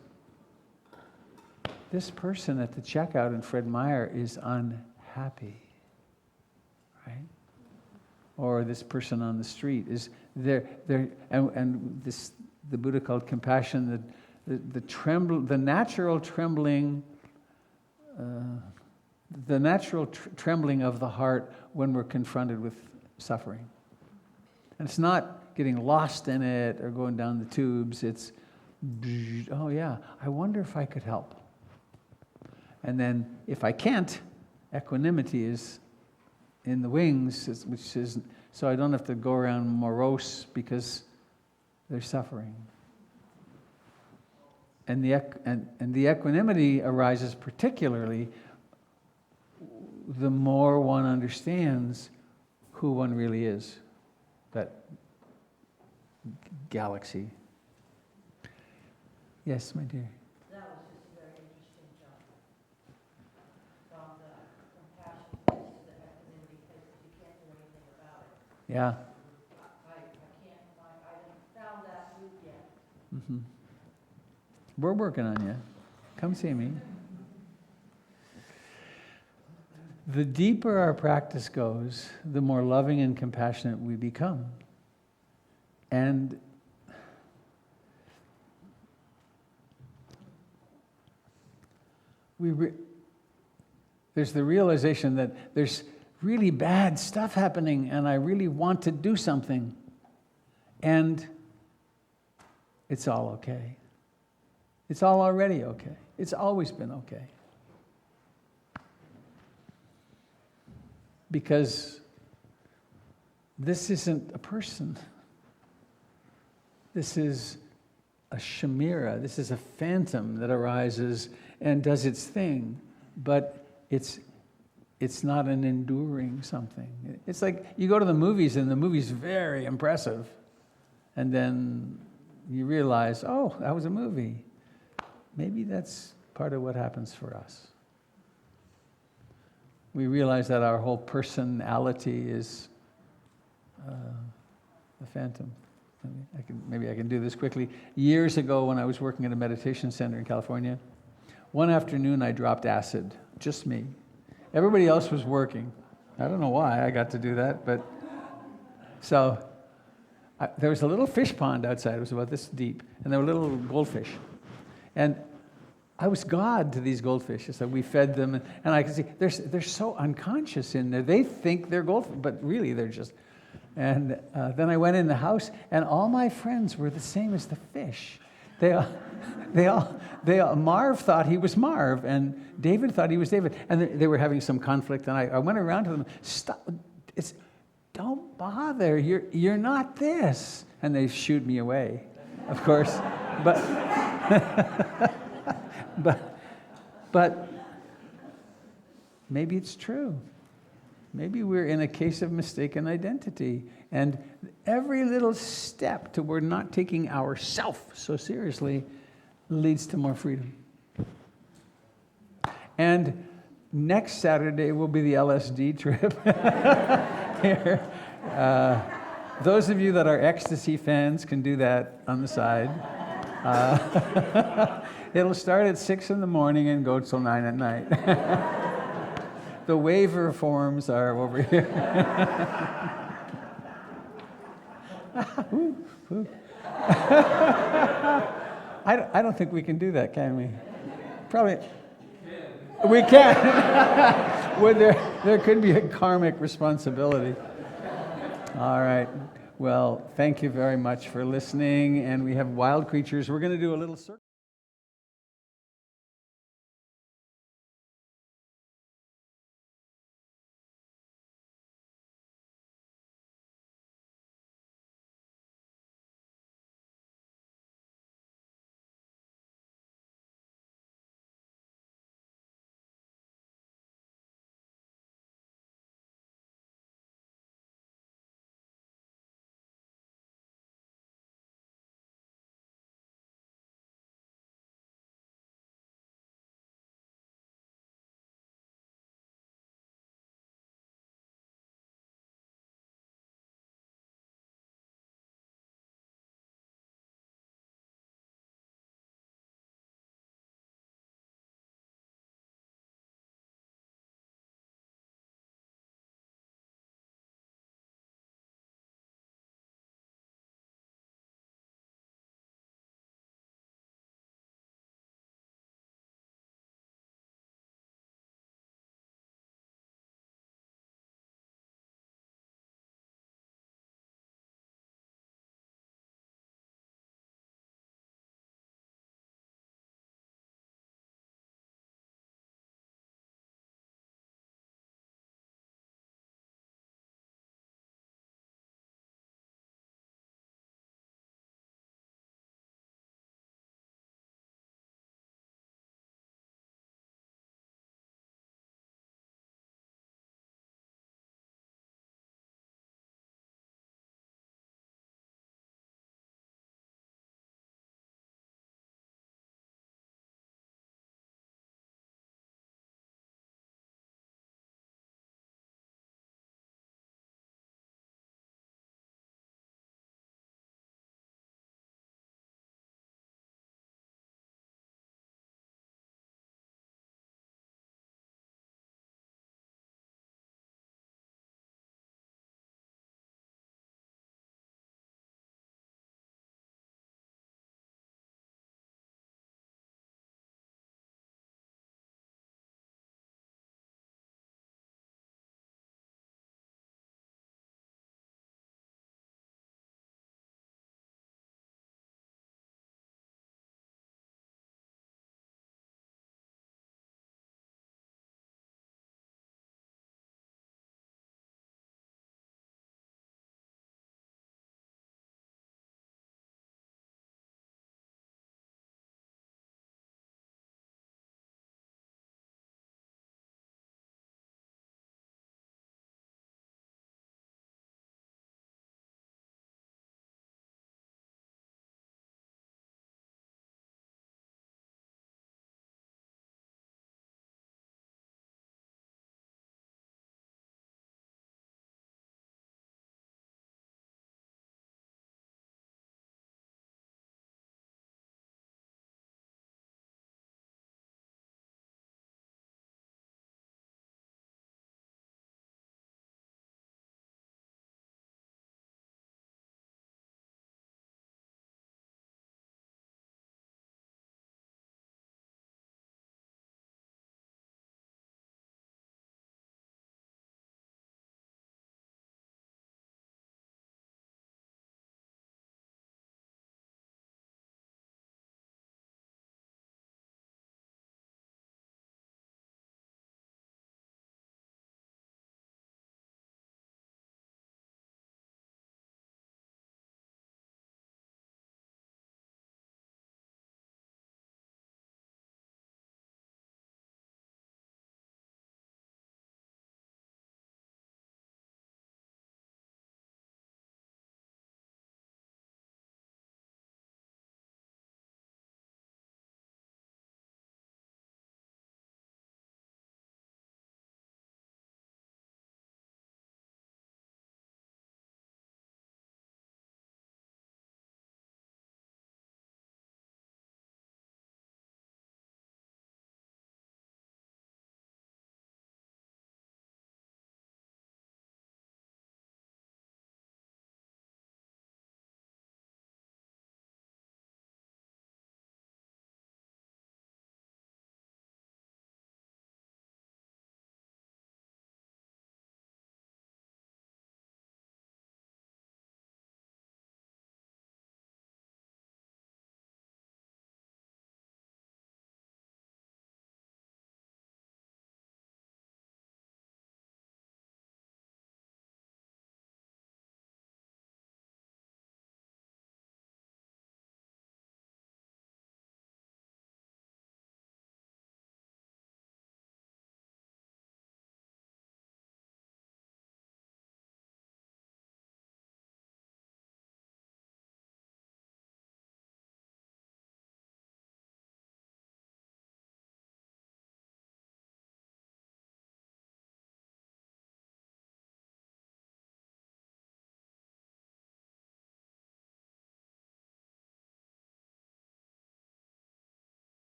this person at the checkout in Fred Meyer is unhappy, right? Or this person on the street is there, and this, the Buddha called compassion, the natural trembling of the heart when we're confronted with suffering. And it's not getting lost in it or going down the tubes. It's, oh yeah, I wonder if I could help. And then if I can't, equanimity is in the wings, which is, so I don't have to go around morose because they're suffering. And the equanimity arises particularly the more one understands who one really is, that galaxy. Yes, my dear. That was just a very interesting job. From the compassion place to the equanimity place, because you can't do anything about it. Yeah. I haven't found that route yet. Mm-hmm. We're working on you. Come see me. The deeper our practice goes, the more loving and compassionate we become. And there's the realization that there's really bad stuff happening and I really want to do something. And it's all okay. It's all already okay. It's always been okay. Because this isn't a person. This is a chimera. This is a phantom that arises and does its thing. But it's not an enduring something. It's like you go to the movies and the movie's very impressive. And then you realize, oh, that was a movie. Maybe that's part of what happens for us. We realize that our whole personality is a phantom. Maybe I can do this quickly. Years ago when I was working at a meditation center in California, one afternoon I dropped acid, just me. Everybody else was working. I don't know why I got to do that, but so there was a little fish pond outside. It was about this deep, and there were little goldfish. And I was God to these goldfish. So we fed them, and I could see they're so unconscious in there. They think they're goldfish, but really they're just. And then I went in the house, and all my friends were the same as the fish. Marv thought he was Marv, and David thought he was David, and they were having some conflict. And I went around to them, stop! Don't bother. You're not this. And they shooed me away, of course, but. But maybe it's true. Maybe we're in a case of mistaken identity. And every little step toward not taking ourself so seriously leads to more freedom. And next Saturday will be the LSD trip. Here. Those of you that are ecstasy fans can do that on the side. It'll start at 6 in the morning and go till 9 at night. The waiver forms are over here. I don't think we can do that, can we? Probably. We can. Well, there could be a karmic responsibility. All right. Well, thank you very much for listening. And we have wild creatures. We're going to do a little circle.